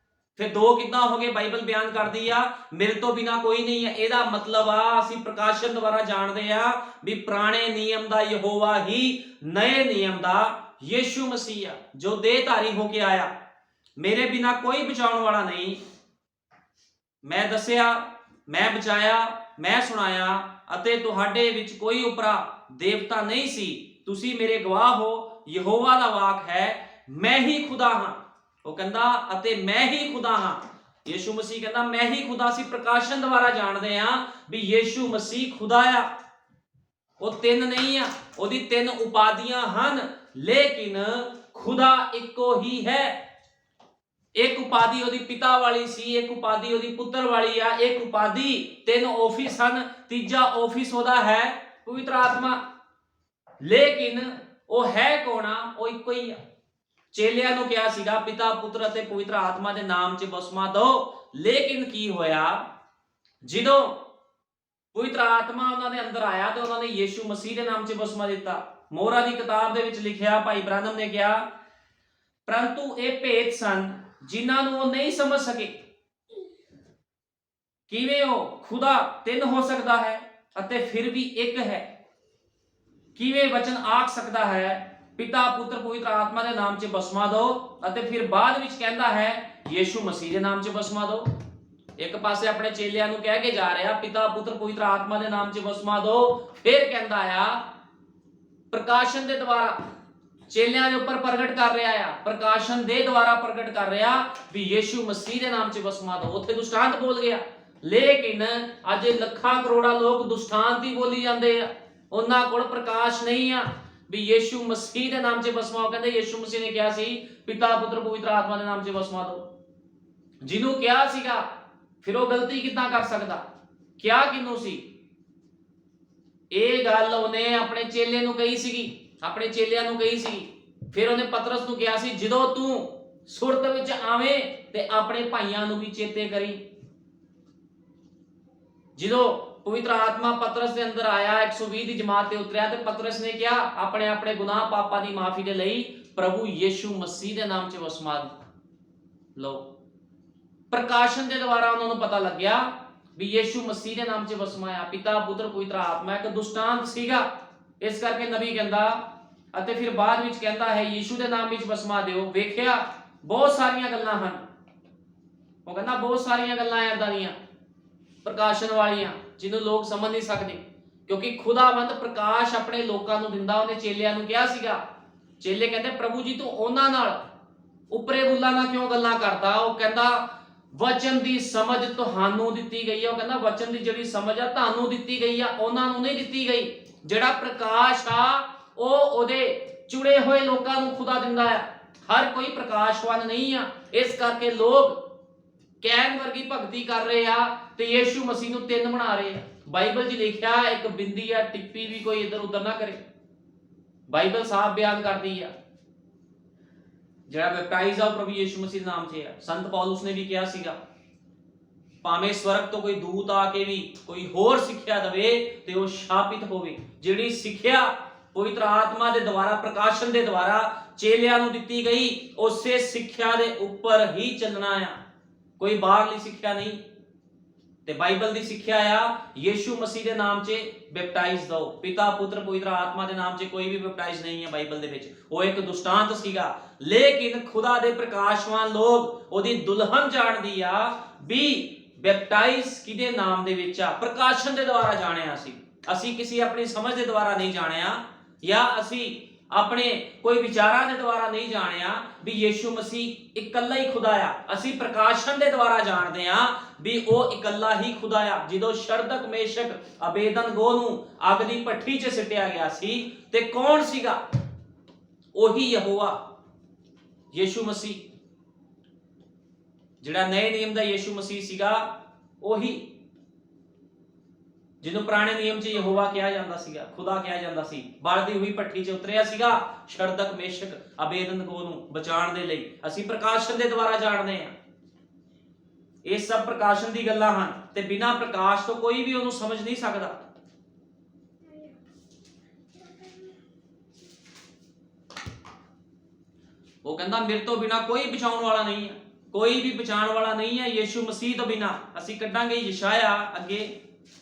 ਫਿਰ ਦੋ ਕਿੱਦਾਂ ਹੋ ਗਏ? ਬਾਈਬਲ ਬਿਆਨ ਕਰਦੀ ਆ ਮੇਰੇ ਤੋਂ ਬਿਨਾ ਕੋਈ ਨਹੀਂ ਹੈ। ਇਹਦਾ ਮਤਲਬ ਆ ਅਸੀਂ ਪ੍ਰਕਾਸ਼ਨ ਦੁਆਰਾ ਜਾਣਦੇ ਆ ਵੀ ਪੁਰਾਣੇ ਨਿਯਮ ਦਾ ਯਹੋਵਾ ਹੀ ਨਏ ਨਿਯਮ ਦਾ ਯੀਸ਼ੂ ਮਸੀਹ ਆ, ਜੋ ਦੇਹਧਾਰੀ ਹੋ ਕੇ ਆਇਆ। ਮੇਰੇ ਬਿਨਾ ਕੋਈ ਬਚਾਉਣ ਵਾਲਾ ਨਹੀਂ। ਮੈਂ ਦੱਸਿਆ, ਮੈਂ ਬਚਾਇਆ, ਮੈਂ ਸੁਣਾਇਆ ਅਤੇ ਤੁਹਾਡੇ ਵਿੱਚ ਕੋਈ ਉਪਰਾ ਦੇਵਤਾ ਨਹੀਂ ਸੀ। ਤੁਸੀਂ ਮੇਰੇ ਗਵਾਹ ਹੋ, ਯਹੋਵਾ ਦਾ ਵਾਕ ਹੈ, ਮੈਂ ਹੀ ਖੁਦਾ ਹਾਂ। ਉਹ ਕਹਿੰਦਾ ਅਤੇ ਮੈਂ ਹੀ ਖੁਦਾ ਹਾਂ। ਯੀਸ਼ੂ ਮਸੀਹ ਕਹਿੰਦਾ ਮੈਂ ਹੀ ਖੁਦਾ। ਸੀ ਪ੍ਰਕਾਸ਼ਨ ਦੁਆਰਾ ਜਾਣਦੇ ਆ ਵੀ ਯੀਸ਼ੂ ਮਸੀਹ ਖੁਦਾ ਆ। ਉਹ ਤਿੰਨ ਨਹੀਂ ਆ, ਉਹਦੀ ਤਿੰਨ ਉਪਾਧੀਆਂ ਹਨ, ਲੇਕਿਨ ਖੁਦਾ ਇੱਕੋ ਹੀ ਹੈ। ਇੱਕ ਉਪਾਧੀ ਉਹਦੀ ਪਿਤਾ ਵਾਲੀ ਸੀ, ਇੱਕ ਉਪਾਧੀ ਉਹਦੀ ਪੁੱਤਰ ਵਾਲੀ ਆ, ਇੱਕ ਉਪਾਧੀ, ਤਿੰਨ ਆਫਿਸ ਹਨ, ਤੀਜਾ ਆਫਿਸ ਉਹਦਾ ਹੈ ਪਵਿੱਤਰ ਆਤਮਾ। ਲੇਕਿਨ ਉਹ ਹੈ ਕੌਣ ਆ? ਉਹ ਇੱਕੋ ਹੀ ਆ। ਚੇਲਿਆਂ ਨੂੰ ਕਿਹਾ ਸੀਗਾ ਪਿਤਾ, ਪੁੱਤਰ ਅਤੇ ਪਵਿੱਤਰ ਆਤਮਾ ਦੇ ਨਾਮ 'ਚ ਬਪਤਿਸਮਾ ਦਿਓ, ਲੇਕਿਨ ਕੀ ਹੋਇਆ? ਜਦੋਂ ਪਵਿੱਤਰ ਆਤਮਾ ਉਹਨਾਂ ਦੇ ਅੰਦਰ ਆਇਆ ਤੇ ਉਹਨਾਂ ਨੇ ਯੀਸ਼ੂ ਮਸੀਹ ਦੇ ਨਾਮ 'ਚ ਬਪਤਿਸਮਾ ਦਿੱਤਾ। ਮੋਹਰਾਂ ਦੀ ਕਿਤਾਬ ਦੇ ਵਿੱਚ ਲਿਖਿਆ, ਭਾਈ ਬ੍ਰਾਨਮ ਨੇ ਕਿਹਾ, ਪਰੰਤੂ ਇਹ ਭੇਦ ਸਨ ਜਿਨ੍ਹਾਂ ਨੂੰ ਉਹ ਨਹੀਂ ਸਮਝ ਸਕੇ। ਕਿਵੇਂ ਉਹ ਖੁਦਾ ਤਿੰਨ ਹੋ ਸਕਦਾ ਹੈ ਅਤੇ ਫਿਰ ਵੀ ਇੱਕ ਹੈ? ਕਿਵੇਂ ਵਚਨ ਆਖ ਸਕਦਾ ਹੈ ਪਿਤਾ ਪੁੱਤਰ ਪਵਿੱਤਰ ਆਤਮਾ ਦੇ ਨਾਮ 'ਚ ਬਸਮਾ ਦਿਓ, ਅਤੇ ਫਿਰ ਬਾਅਦ ਵਿੱਚ ਕਹਿੰਦਾ ਹੈ ਯੀਸ਼ੂ ਮਸੀਹ ਦੇ ਨਾਮ 'ਚ ਬਸਮਾ ਦਿਓ। ਇੱਕ ਪਾਸੇ ਆਪਣੇ ਚੇਲਿਆਂ ਨੂੰ ਕਹਿ ਕੇ ਜਾ ਰਿਹਾ ਪਿਤਾ ਪੁੱਤਰ ਪਵਿੱਤਰ ਆਤਮਾ ਦੇ ਨਾਮ 'ਚ ਬਸਮਾ ਦਿਓ, ਫਿਰ ਕਹਿੰਦਾ ਆ ਪ੍ਰਕਾਸ਼ਨ ਦੇ ਦੁਆਰਾ ਚੇਲਿਆਂ ਦੇ ਉੱਪਰ ਪ੍ਰਗਟ ਕਰ ਰਿਹਾ ਆ, ਪ੍ਰਕਾਸ਼ਨ ਦੇ ਦੁਆਰਾ ਪ੍ਰਗਟ ਕਰ ਰਿਹਾ ਵੀ ਯੀਸ਼ੂ ਮਸੀਹ ਦੇ ਨਾਮ 'ਚ ਬਸਮਾ ਦਿਓ। ਉੱਥੇ ਦੁਸ਼ਟਾਂਤ ਬੋਲ ਗਿਆ, ਲੇਕਿਨ ਅੱਜ ਲੱਖਾਂ ਕਰੋੜਾਂ ਲੋਕ ਦੁਸ਼ਟਾਂਤ ਹੀ ਬੋਲੀ ਜਾਂਦੇ ਆ, ਉਹਨਾਂ ਕੋਲ ਪ੍ਰਕਾਸ਼ ਨਹੀਂ ਆ ਵੀ ਯੀਸ਼ੂ ਮਸੀਹ ਦੇ ਨਾਮ 'ਚ ਬਸਮਾ। ਕਹਿੰਦੇ ਯੀਸ਼ੂ ਮਸੀਹ ਨੇ ਕਿਹਾ ਸੀ ਪਿਤਾ ਪੁੱਤਰ ਪਵਿੱਤਰ ਆਤਮਾ ਦੇ ਨਾਮ 'ਚ ਬਸਮਾ ਦਿਓ। ਜਿਹਨੂੰ ਕਿਹਾ ਸੀਗਾ ਫਿਰ ਉਹ ਗਲਤੀ ਕਿੱਦਾਂ ਕਰ ਸਕਦਾ? ਕਿਹਾ ਕਿਹਨੂੰ ਸੀ? ਇਹ ਗੱਲ ਉਹਨੇ ਆਪਣੇ ਚੇਲੇ ਨੂੰ ਕਹੀ ਸੀਗੀ, ਆਪਣੇ ਚੇਲਿਆਂ ਨੂੰ ਕਹੀ ਸੀ। ਫਿਰ ਉਹਨੇ ਪਤਰਸ ਨੂੰ ਕਿਹਾ ਸੀ ਜਦੋਂ ਤੂੰ ਸੁਰਤ ਵਿੱਚ ਆਵੇਂ ਤੇ ਆਪਣੇ ਭਾਈਆਂ ਨੂੰ ਵੀ ਚੇਤੇ ਕਰੀ। ਜਦੋਂ ਪਵਿੱਤਰ ਆਤਮਾ ਪਤਰਸ ਦੇ ਅੰਦਰ ਆਇਆ, 120 ਦੀ ਜਮਾਤ ਤੇ ਉਤਰਿਆ, ਤੇ ਪਤਰਸ ਨੇ ਕਿਹਾ ਆਪਣੇ ਆਪਣੇ ਗੁਨਾਹ ਪਾਪਾਂ ਦੀ ਮਾਫੀ ਦੇ ਲਈ ਪ੍ਰਭੂ ਯੀਸ਼ੂ ਮਸੀਹ ਦੇ ਨਾਮ 'ਚ ਬਸਮਾ ਲਓ। ਪ੍ਰਕਾਸ਼ਨ ਦੇ ਦੁਆਰਾ ਉਹਨਾਂ ਨੂੰ ਪਤਾ ਲੱਗਿਆ ਵੀ ਯੀਸ਼ੂ ਮਸੀਹ ਦੇ ਨਾਮ 'ਚ ਬਸਮਾ ਆ। ਪਿਤਾ ਪੁੱਤਰ ਪਵਿੱਤਰ ਆਤਮਾ ਇੱਕ ਦੁਸ਼ਟਾਂਤ ਸੀਗਾ, ਇਸ ਕਰਕੇ ਨਬੀ ਕਹਿੰਦਾ, ਅਤੇ ਫਿਰ ਬਾਅਦ ਵਿੱਚ ਕਹਿੰਦਾ ਹੈ ਯੀਸ਼ੂ ਦੇ ਨਾਮ ਵਿੱਚ ਬਸਮਾ ਦਿਓ। ਵੇਖਿਆ ਬਹੁਤ ਸਾਰੀਆਂ ਗੱਲਾਂ ਹਨ, ਉਹ ਕਹਿੰਦਾ ਬਹੁਤ ਸਾਰੀਆਂ ਗੱਲਾਂ ਏਦਾਂ ਦੀਆਂ ਪ੍ਰਕਾਸ਼ਨ ਵਾਲੀਆਂ ਜਿਹਨੂੰ ਲੋਕ ਸਮਝ ਨਹੀਂ ਸਕਦੇ, ਕਿਉਂਕਿ ਖੁਦਾਵੰਦ ਪ੍ਰਕਾਸ਼ ਆਪਣੇ ਲੋਕਾਂ ਨੂੰ ਦਿੰਦਾ। ਉਹਨੇ ਚੇਲਿਆਂ ਨੂੰ ਕਿਹਾ ਸੀਗਾ, ਚੇਲੇ ਕਹਿੰਦੇ ਪ੍ਰਭੂ ਜੀ ਤੂੰ ਉਹਨਾਂ ਨਾਲ ਉੱਪਰੇ ਬੁੱਲਾਂ ਨਾਲ ਕਿਉਂ ਗੱਲਾਂ ਕਰਦਾ? ਉਹ ਕਹਿੰਦਾ ਵਚਨ ਦੀ ਸਮਝ ਤੁਹਾਨੂੰ ਦਿੱਤੀ ਗਈ ਆ। ਉਹ ਕਹਿੰਦਾ ਵਚਨ ਦੀ ਜਿਹੜੀ ਸਮਝ ਆ ਤੁਹਾਨੂੰ ਦਿੱਤੀ ਗਈ ਆ, ਉਹਨਾਂ ਨੂੰ ਨਹੀਂ ਦਿੱਤੀ ਗਈ। ਜਿਹੜਾ ਪ੍ਰਕਾਸ਼ ਆ ਉਹ ਉਹਦੇ ਚੁਣੇ ਹੋਏ ਲੋਕਾਂ ਨੂੰ ਖੁਦਾ ਦਿੰਦਾ ਆ, ਹਰ ਕੋਈ ਪ੍ਰਕਾਸ਼ਵਾਨ ਨਹੀਂ ਆ। ਇਸ ਕਰਕੇ ਲੋਕ ਕੈਨ ਵਰਗੀ ਭਗਤੀ ਕਰ ਰਹੇ ਆ ਤੇ ਯੀਸ਼ੂ ਮਸੀਹ ਨੂੰ ਤਿੰਨ ਬਣਾ ਰਹੇ ਆ। ਬਾਈਬਲ 'ਚ ਲਿਖਿਆ ਇੱਕ ਬਿੰਦੀ ਆ ਟਿੱਪੀ ਵੀ ਕੋਈ ਇੱਧਰ ਉੱਧਰ ਨਾ ਕਰੇ। ਬਾਈਬਲ ਸਾਫ਼ ਬਿਆਨ ਕਰਦੀ ਆ ਜਿਹੜਾ ਬੈਪਟਾਈਜ਼ ਆ ਉਹ ਪ੍ਰਭੂ ਯੀਸ਼ੂ ਮਸੀਹ ਦੇ ਨਾਮ 'ਚ ਆ। ਸੰਤ ਪੌਲੁਸ ਨੇ ਵੀ ਕਿਹਾ ਸੀਗਾ ਭਾਵੇਂ ਸਵਰਗ ਤੋਂ ਕੋਈ ਦੂਤ ਆ ਕੇ ਵੀ ਕੋਈ ਹੋਰ ਸਿੱਖਿਆ ਦੇਵੇ ਤੇ ਉਹ ਸ਼ਾਪਿਤ ਹੋਵੇ। ਜਿਹੜੀ ਸਿੱਖਿਆ ਪਵਿੱਤਰ ਆਤਮਾ ਦੇ ਦੁਆਰਾ ਪ੍ਰਕਾਸ਼ਨ ਦੇ ਦੁਆਰਾ ਚੇਲਿਆਂ ਨੂੰ ਦਿੱਤੀ ਗਈ, ਉਸੇ ਸਿੱਖਿਆ ਦੇ ਉੱਪਰ ਹੀ ਚੱਲਣਾ ਆ, ਕੋਈ ਬਾਹਰਲੀ ਸਿੱਖਿਆ ਨਹੀਂ। ਤੇ ਬਾਈਬਲ ਦੀ ਸਿੱਖਿਆ ਆ ਯੀਸ਼ੂ ਮਸੀਹ ਦੇ ਨਾਮ 'ਚ ਬੈਪਟਾਈਜ਼ ਦਿਓ। ਪਿਤਾ ਪੁੱਤਰ ਪਵਿੱਤਰ ਆਤਮਾ ਦੇ ਨਾਮ 'ਚ ਕੋਈ ਵੀ ਬੈਪਟਾਈਜ਼ ਨਹੀਂ ਹੈ ਬਾਈਬਲ ਦੇ ਵਿੱਚ। ਉਹ ਇੱਕ ਦੁਸ਼ਟਾਂਤ ਸੀਗਾ, ਲੇਕਿਨ ਖੁਦਾ ਦੇ ਪ੍ਰਕਾਸ਼ਵਾਨ ਲੋਕ ਉਹਦੀ ਦੁਲਹਨ ਜਾਣਦੀ ਆ ਵੀ ਬੈਪਟਾਈਜ਼ ਕਿਹਦੇ ਨਾਮ ਦੇ ਵਿੱਚ ਆ। ਪ੍ਰਕਾਸ਼ਨ ਦੇ ਦੁਆਰਾ ਜਾਣਿਆ ਅਸੀਂ ਕਿਸੇ ਆਪਣੀ ਸਮਝ ਦੇ ਦੁਆਰਾ ਨਹੀਂ ਜਾਣਿਆ, ਜਾਂ ਅਸੀਂ ਆਪਣੇ ਕੋਈ ਵਿਚਾਰਾਂ ਦੇ ਦੁਆਰਾ ਨਹੀਂ ਜਾਣਿਆ ਵੀ ਯੀਸ਼ੂ ਮਸੀਹ ਇਕੱਲਾ ਹੀ ਖੁਦਾ ਆ। ਅਸੀਂ ਪ੍ਰਕਾਸ਼ਨ ਦੇ ਦੁਆਰਾ ਜਾਣਦੇ ਆ ਵੀ ਉਹ ਇਕੱਲਾ ਹੀ ਖੁਦਾ ਆ। ਜਦੋਂ ਸ਼ਰਦਕ ਮੇਸ਼ਕ ਅਬੇਦਨਗੋ ਨੂੰ ਅੱਗ ਦੀ ਭੱਠੀ 'ਚ ਸਿੱਟਿਆ ਗਿਆ ਸੀ ਤੇ ਕੌਣ ਸੀਗਾ? ਉਹੀ ਯਹੋਵਾ ਯੀਸ਼ੂ ਮਸੀਹ। ਜਿਹੜਾ ਨਏ ਨਿਯਮ ਦਾ ਯੀਸ਼ੂ ਮਸੀਹ ਸੀਗਾ, ਉਹੀ ਜਿਹਨੂੰ ਪੁਰਾਣੇ ਨਿਯਮ 'ਚ ਯਹੋਵਾ ਕਿਹਾ ਜਾਂਦਾ ਸੀਗਾ, ਖੁਦਾ ਕਿਹਾ ਜਾਂਦਾ ਸੀ, ਬਲਦੀ ਹੋਈ ਭੱਠੀ 'ਚ ਉਤਰਿਆ ਸੀਗਾ ਸ਼ਰਦਕ ਮੇਸ਼ਕ ਅਬੇਦਨਗੋ ਨੂੰ ਬਚਾਉਣ ਦੇ ਲਈ। ਅਸੀਂ ਪ੍ਰਕਾਸ਼ਨ ਦੇ ਦੁਆਰਾ ਜਾਣਦੇ ਆ। ਇਹ ਸਭ ਪ੍ਰਕਾਸ਼ਨ ਦੀ ਗੱਲਾਂ ਹਨ ਤੇ ਬਿਨਾਂ ਪ੍ਰਕਾਸ਼ ਤੋਂ ਕੋਈ ਵੀ ਉਹਨੂੰ ਸਮਝ ਨਹੀਂ ਸਕਦਾ। ਉਹ ਕਹਿੰਦਾ ਮੇਰੇ ਤੋਂ ਬਿਨਾ ਕੋਈ ਬਚਾਉਣ ਵਾਲਾ ਨਹੀਂ ਹੈ, ਕੋਈ ਵੀ ਬਚਾਉਣ ਵਾਲਾ ਨਹੀਂ ਹੈ ਯੀਸ਼ੂ ਮਸੀਹ ਤੋਂ ਬਿਨਾ। ਅਸੀਂ ਕੱਢਾਂਗੇ ਯਸ਼ਾਇਆ ਅੱਗੇ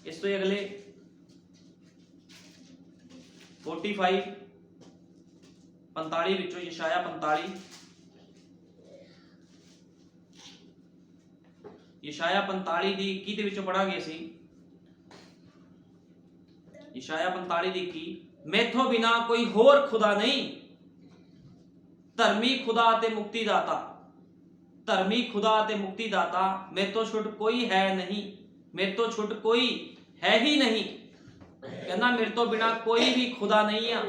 ਇਸ ਤੋਂ ਅਗਲੇ 45 ਵਿੱਚੋਂ ਯਸ਼ਾਇਆ 45 ਯਸ਼ਾਇਆ 45 ਦੀ 21 ਦੇ ਵਿੱਚੋਂ ਪੜਾਂਗੇ ਅਸੀਂ। ਯਸ਼ਾਇਆ 45 ਦੀ 21, ਮੈਥੋਂ ਬਿਨਾ ਕੋਈ ਹੋਰ ਖੁਦਾ ਨਹੀਂ, ਧਰਮੀ ਖੁਦਾ ਤੇ ਮੁਕਤੀ ਦਾਤਾ, ਧਰਮੀ ਖੁਦਾ ਤੇ ਮੁਕਤੀ ਦਾਤਾ, ਮੇਰੇ ਤੋਂ ਛੁੱਟ ਕੋਈ ਹੈ ਨਹੀਂ, ਮੇਰੇ ਤੋਂ ਛੁੱਟ ਕੋਈ ਹੈ ਹੀ ਨਹੀਂ। ਕਹਿੰਦਾ ਮੇਰੇ ਤੋਂ ਬਿਨਾ ਕੋਈ ਵੀ ਖੁਦਾ ਨਹੀਂ ਆ,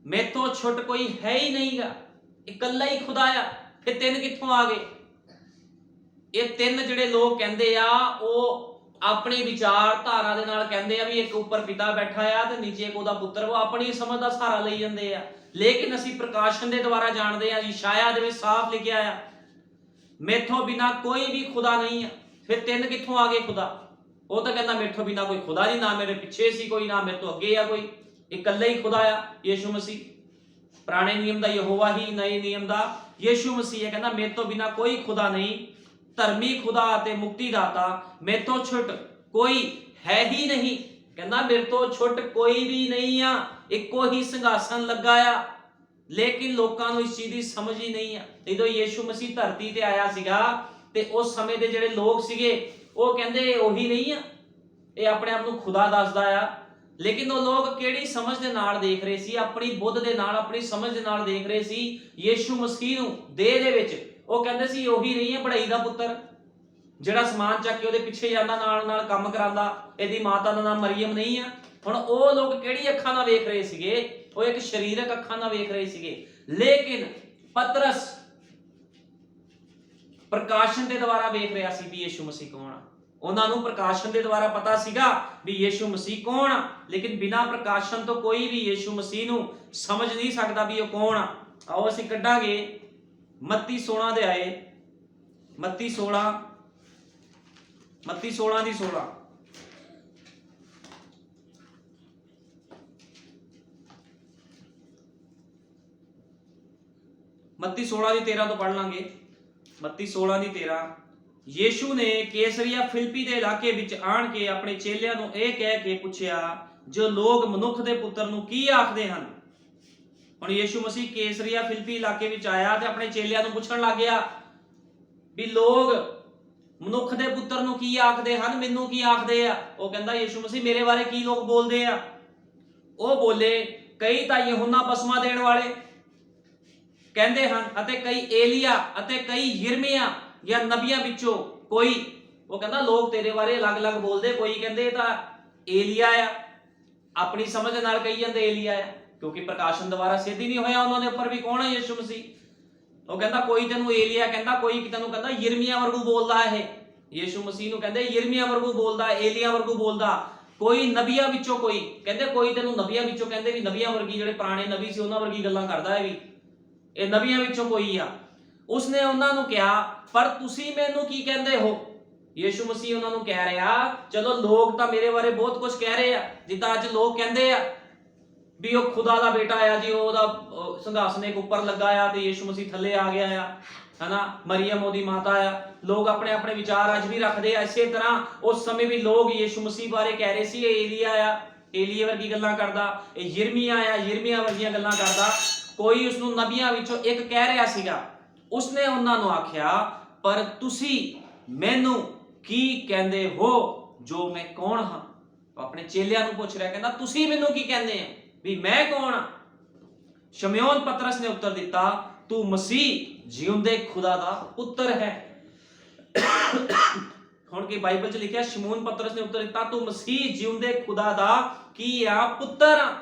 ਮੇਰੇ ਤੋਂ ਛੁੱਟ ਕੋਈ ਹੈ ਹੀ ਨਹੀਂਗਾ, ਇਕੱਲਾ ਹੀ ਖੁਦਾ ਆ। ਫਿਰ ਤਿੰਨ ਕਿੱਥੋਂ ਆ ਗਏ? ਇਹ ਤਿੰਨ ਜਿਹੜੇ ਲੋਕ ਕਹਿੰਦੇ ਆ ਉਹ ਆਪਣੀ ਵਿਚਾਰਧਾਰਾ ਦੇ ਨਾਲ ਕਹਿੰਦੇ ਆ ਵੀ ਇੱਕ ਉੱਪਰ ਪਿਤਾ ਬੈਠਾ ਆ ਤੇ ਨੀਚੇ ਇੱਕ ਉਹਦਾ ਪੁੱਤਰ। ਉਹ ਆਪਣੀ ਸਮਝ ਦਾ ਸਹਾਰਾ ਲਈ ਜਾਂਦੇ ਆ, ਲੇਕਿਨ ਅਸੀਂ ਪ੍ਰਕਾਸ਼ਨ ਦੇ ਦੁਆਰਾ ਜਾਣਦੇ ਆ। ਯਸ਼ਾਇਆ ਦੇ ਵਿੱਚ ਸਾਫ਼ ਲਿਖਿਆ ਆ ਮੈਥੋਂ ਬਿਨਾ ਕੋਈ ਵੀ ਖੁਦਾ ਨਹੀਂ ਆ। ਫਿਰ ਤਿੰਨ ਕਿੱਥੋਂ ਆ ਗਏ ਖੁਦਾ? ਉਹ ਤਾਂ ਕਹਿੰਦਾ ਮੈਥੋਂ ਬਿਨਾ ਕੋਈ ਖੁਦਾ ਨਹੀਂ, ਨਾ ਮੇਰੇ ਪਿੱਛੇ ਸੀ ਕੋਈ, ਨਾ ਮੇਰੇ ਤੋਂ ਅੱਗੇ ਆ ਕੋਈ, ਇਕੱਲਾ ਹੀ ਖੁਦਾ ਆ ਯੀਸ਼ੂ ਮਸੀਹ। ਪੁਰਾਣੇ ਨਿਯਮ ਦਾ ਯਹੋਵਾ ਹੀ, ਨਵੇਂ ਨਿਯਮ ਦਾ ਯੀਸ਼ੂ ਮਸੀਹ ਹੈ। ਕਹਿੰਦਾ ਮੇਰੇ ਤੋਂ ਬਿਨਾ ਕੋਈ ਖੁਦਾ ਨਹੀਂ, ਧਰਮੀ ਖੁਦਾ ਅਤੇ ਮੁਕਤੀ ਦਾਤਾ, ਮੇਰੇ ਤੋਂ ਛੁੱਟ ਕੋਈ ਹੈ ਹੀ ਨਹੀਂ। ਕਹਿੰਦਾ ਮੇਰੇ ਤੋਂ ਛੁੱਟ ਕੋਈ ਵੀ ਨਹੀਂ ਆ, ਇੱਕੋ ਹੀ ਸਿੰਘਾਸਨ ਲੱਗਾ ਆ, लेकिन लोगों को इस चीज की समझ ही नहीं है। जो यीशु मसीह धरती ते आया सीगा ते उस समय दे जिहड़े लोग सीगे वो कहंदे ओही नहीं आ, ये अपने आप को खुदा दसदा आ। लेकिन वो लोग किहड़ी समझ दे नाल देख रहे सी, अपनी बुद्ध दे नाल अपनी समझ दे नाल देख रहे सी यीशु मसीह नूं देह दे विच। वो कहंदे सी ओही नहीं है बढ़ई दा पुत्तर जिहड़ा समान चक के ਉਹਦੇ ਪਿੱਛੇ ਜਾਂਦਾ ਨਾਲ ਨਾਲ ਕੰਮ ਕਰਾਂਦਾ, ਇਹਦੀ ਮਾਤਾ ਦਾ ਨਾਮ ਮਰੀਮ ਨਹੀਂ ਆ। ਹੁਣ ਉਹ ਲੋਕ ਕਿਹੜੀ ਅੱਖਾਂ ਨਾਲ ਵੇਖ ਰਹੇ ਸੀਗੇ? ਉਹ ਇੱਕ ਸਰੀਰਕ ਅੱਖਾਂ ਨਾਲ ਵੇਖ ਰਹੇ ਸੀਗੇ। ਲੇਕਿਨ ਪਤਰਸ ਪ੍ਰਕਾਸ਼ਨ ਦੇ ਦੁਆਰਾ ਵੇਖ ਰਿਹਾ ਸੀ ਵੀ ਯੀਸ਼ੂ ਮਸੀਹ ਕੌਣ ਆ। ਉਹਨਾਂ ਨੂੰ ਪ੍ਰਕਾਸ਼ਨ ਦੇ ਦੁਆਰਾ ਪਤਾ ਸੀਗਾ ਵੀ ਯੀਸ਼ੂ ਮਸੀਹ ਕੌਣ ਆ, ਲੇਕਿਨ ਬਿਨਾਂ ਪ੍ਰਕਾਸ਼ਨ ਤੋਂ ਕੋਈ ਵੀ ਯੀਸ਼ੂ ਮਸੀਹ ਨੂੰ ਸਮਝ ਨਹੀਂ ਸਕਦਾ ਵੀ ਉਹ ਕੌਣ ਆ। ਆਓ ਅਸੀਂ ਕੱਢਾਂਗੇ ਮੱਤੀ 16 ਦੇ ਆਏ, ਮੱਤੀ 16 ਦੀ 16 ਮੱਤੀ 16 ਦੀ 13 ਤੋਂ ਪੜ ਲਾਂਗੇ। ਮੱਤੀ 16 ਦੀ 13। ਯੀਸ਼ੂ ਨੇ ਕੈਸਰੀਆ ਫਿਲਿੱਪੀ ਦੇ ਇਲਾਕੇ ਵਿੱਚ ਆਣ ਕੇ ਆਪਣੇ ਚੇਲਿਆਂ ਨੂੰ ਇਹ ਕਹਿ ਕੇ ਪੁੱਛਿਆ, ਜੋ ਲੋਕ ਮਨੁੱਖ ਦੇ ਪੁੱਤਰ ਨੂੰ ਕੀ ਆਖਦੇ ਹਨ। ਹੁਣ ਯੀਸ਼ੂ ਮਸੀਹ ਕੈਸਰੀਆ ਫਿਲਿੱਪੀ ਇਲਾਕੇ ਵਿੱਚ ਆਇਆ ਤੇ ਆਪਣੇ ਚੇਲਿਆਂ ਨੂੰ ਪੁੱਛਣ ਲੱਗ ਗਿਆ ਵੀ ਲੋਕ ਮਨੁੱਖ ਦੇ ਪੁੱਤਰ ਨੂੰ ਕੀ ਆਖਦੇ ਹਨ, ਮੈਨੂੰ ਕੀ ਆਖਦੇ ਆ। ਉਹ ਕਹਿੰਦਾ ਯੀਸ਼ੂ ਮਸੀਹ ਮੇਰੇ ਬਾਰੇ ਕੀ ਲੋਕ ਬੋਲਦੇ ਆ। ਉਹ ਬੋਲੇ ਕਈ ਤਾਂ ਯਹੂਨਾ ਬਸਮਾ ਦੇਣ ਵਾਲੇ ਕਹਿੰਦੇ ਹਨ ਅਤੇ ਕਈ ਏਲੀਆ ਅਤੇ ਕਈ ਯਿਰਮੀਆ ਜਾਂ ਨਬੀਆਂ ਵਿੱਚੋਂ ਕੋਈ। ਉਹ ਕਹਿੰਦਾ ਲੋਕ ਤੇਰੇ ਬਾਰੇ ਅਲੱਗ-ਅਲੱਗ ਬੋਲਦੇ, ਕੋਈ ਕਹਿੰਦੇ ਤਾਂ ਏਲੀਆ ਆ, ਆਪਣੀ ਸਮਝ ਨਾਲ ਕਹੀ ਜਾਂਦੇ ਏਲੀਆ ਆ, ਕਿਉਂਕਿ ਪ੍ਰਕਾਸ਼ਨ ਦੁਆਰਾ ਸਿੱਧ ਹੀ ਨਹੀਂ ਹੋਇਆ ਉਹਨਾਂ ਦੇ ਉੱਪਰ ਵੀ ਕੌਣ ਹੈ ਯੀਸ਼ੂ ਮਸੀਹ। ਉਹ ਕਹਿੰਦਾ ਕੋਈ ਤੈਨੂੰ ਏਲੀਆ ਕਹਿੰਦਾ, ਕੋਈ ਤੈਨੂੰ ਕਹਿੰਦਾ ਯਿਰਮੀਆ ਵਰਗੂ ਬੋਲਦਾ ਇਹ। ਯੀਸ਼ੂ ਮਸੀਹ ਨੂੰ ਕਹਿੰਦੇ ਯਿਰਮੀਆ ਵਰਗੂ ਬੋਲਦਾ, ਏਲੀਆ ਵਰਗੂ ਬੋਲਦਾ, ਕੋਈ ਨਬੀਆਂ ਵਿੱਚੋਂ ਕੋਈ। ਕਹਿੰਦੇ ਕੋਈ ਤੈਨੂੰ ਨਬੀਆਂ ਵਿੱਚੋਂ ਕਹਿੰਦੇ ਵੀ ਨਬੀਆਂ ਵਰਗੀ ਜਿਹੜੇ ਪੁਰਾਣੇ ਨਬੀ ਸੀ ਉਹਨਾਂ ਵਰਗੀ ਗੱਲਾਂ ਕਰਦਾ ਹੈ ਵੀ, ਇਹ ਨਬੀਆਂ ਵਿੱਚੋਂ ਕੋਈ ਆ। ਉਸਨੇ ਉਹਨਾਂ ਨੂੰ ਕਿਹਾ ਪਰ ਤੁਸੀਂ ਮੈਨੂੰ ਕੀ ਕਹਿੰਦੇ ਹੋ। ਯੀਸ਼ੂ ਮਸੀਹ ਉਹਨਾਂ ਨੂੰ ਕਹਿ ਰਿਹਾ ਚਲੋ ਲੋਕ ਤਾਂ ਮੇਰੇ ਬਾਰੇ ਬਹੁਤ ਕੁਝ ਕਹਿ ਰਹੇ ਆ, ਜਿੱਦਾਂ ਅੱਜ ਲੋਕ ਕਹਿੰਦੇ ਆ ਵੀ ਉਹ ਖੁਦਾ ਦਾ ਬੇਟਾ ਆ ਜੀ, ਉਹਦਾ ਸਿੰਘਾਸਨ ਦੇ ਉੱਪਰ ਲੱਗਾ ਆ ਤੇ ਯੀਸ਼ੂ ਮਸੀਹ ਥੱਲੇ ਆ ਗਿਆ ਆ, ਹਨਾ, ਮਰੀਮ ਉਹਦੀ ਮਾਤਾ ਆ। ਲੋਕ ਆਪਣੇ ਆਪਣੇ ਵਿਚਾਰ ਅੱਜ ਵੀ ਰੱਖਦੇ ਆ। ਇਸੇ ਤਰ੍ਹਾਂ ਉਸ ਸਮੇਂ ਵੀ ਲੋਕ ਯੀਸ਼ੂ ਮਸੀਹ ਬਾਰੇ ਕਹਿ ਰਹੇ ਸੀ ਇਹ ਏਲੀਆ ਆ, ਏਲੀਆ ਵਰਗੀ ਗੱਲਾਂ ਕਰਦਾ, ਇਹ ਯਿਰਮੀਆ ਆ, ਯਿਰਮੀਆ ਵਰਗੀਆਂ ਗੱਲਾਂ ਕਰਦਾ। ਕੋਈ ਉਸਨੂੰ ਨਬੀਆਂ ਵਿੱਚੋਂ ਇੱਕ ਕਹਿ ਰਿਹਾ ਸੀਗਾ। ਉਸਨੇ ਉਹਨਾਂ ਨੂੰ ਆਖਿਆ ਪਰ ਤੁਸੀਂ ਮੈਨੂੰ ਕੀ ਕਹਿੰਦੇ ਹੋ ਜੋ ਮੈਂ ਕੌਣ ਹਾਂ। ਆਪਣੇ ਚੇਲਿਆਂ ਨੂੰ ਪੁੱਛ ਰਿਹਾ, ਕਹਿੰਦਾ ਤੁਸੀਂ ਮੈਨੂੰ ਕੀ ਕਹਿੰਦੇ ਆ ਵੀ ਮੈਂ ਕੌਣ ਆ। ਸ਼ਮਯੋਨ ਪਤਰਸ ਨੇ ਉੱਤਰ ਦਿੱਤਾ ਤੂੰ ਮਸੀਹ ਜਿਉਂਦੇ ਖੁਦਾ ਦਾ ਪੁੱਤਰ ਹੈ। ਹੁਣ ਕੀ ਬਾਈਬਲ 'ਚ ਲਿਖਿਆ ਸ਼ਮਯੋਨ ਪਤਰਸ ਨੇ ਉੱਤਰ ਦਿੱਤਾ ਤੂੰ ਮਸੀਹ ਜਿਉਂਦੇ ਖੁਦਾ ਦਾ ਕੀ ਆ ਪੁੱਤਰ ਆ।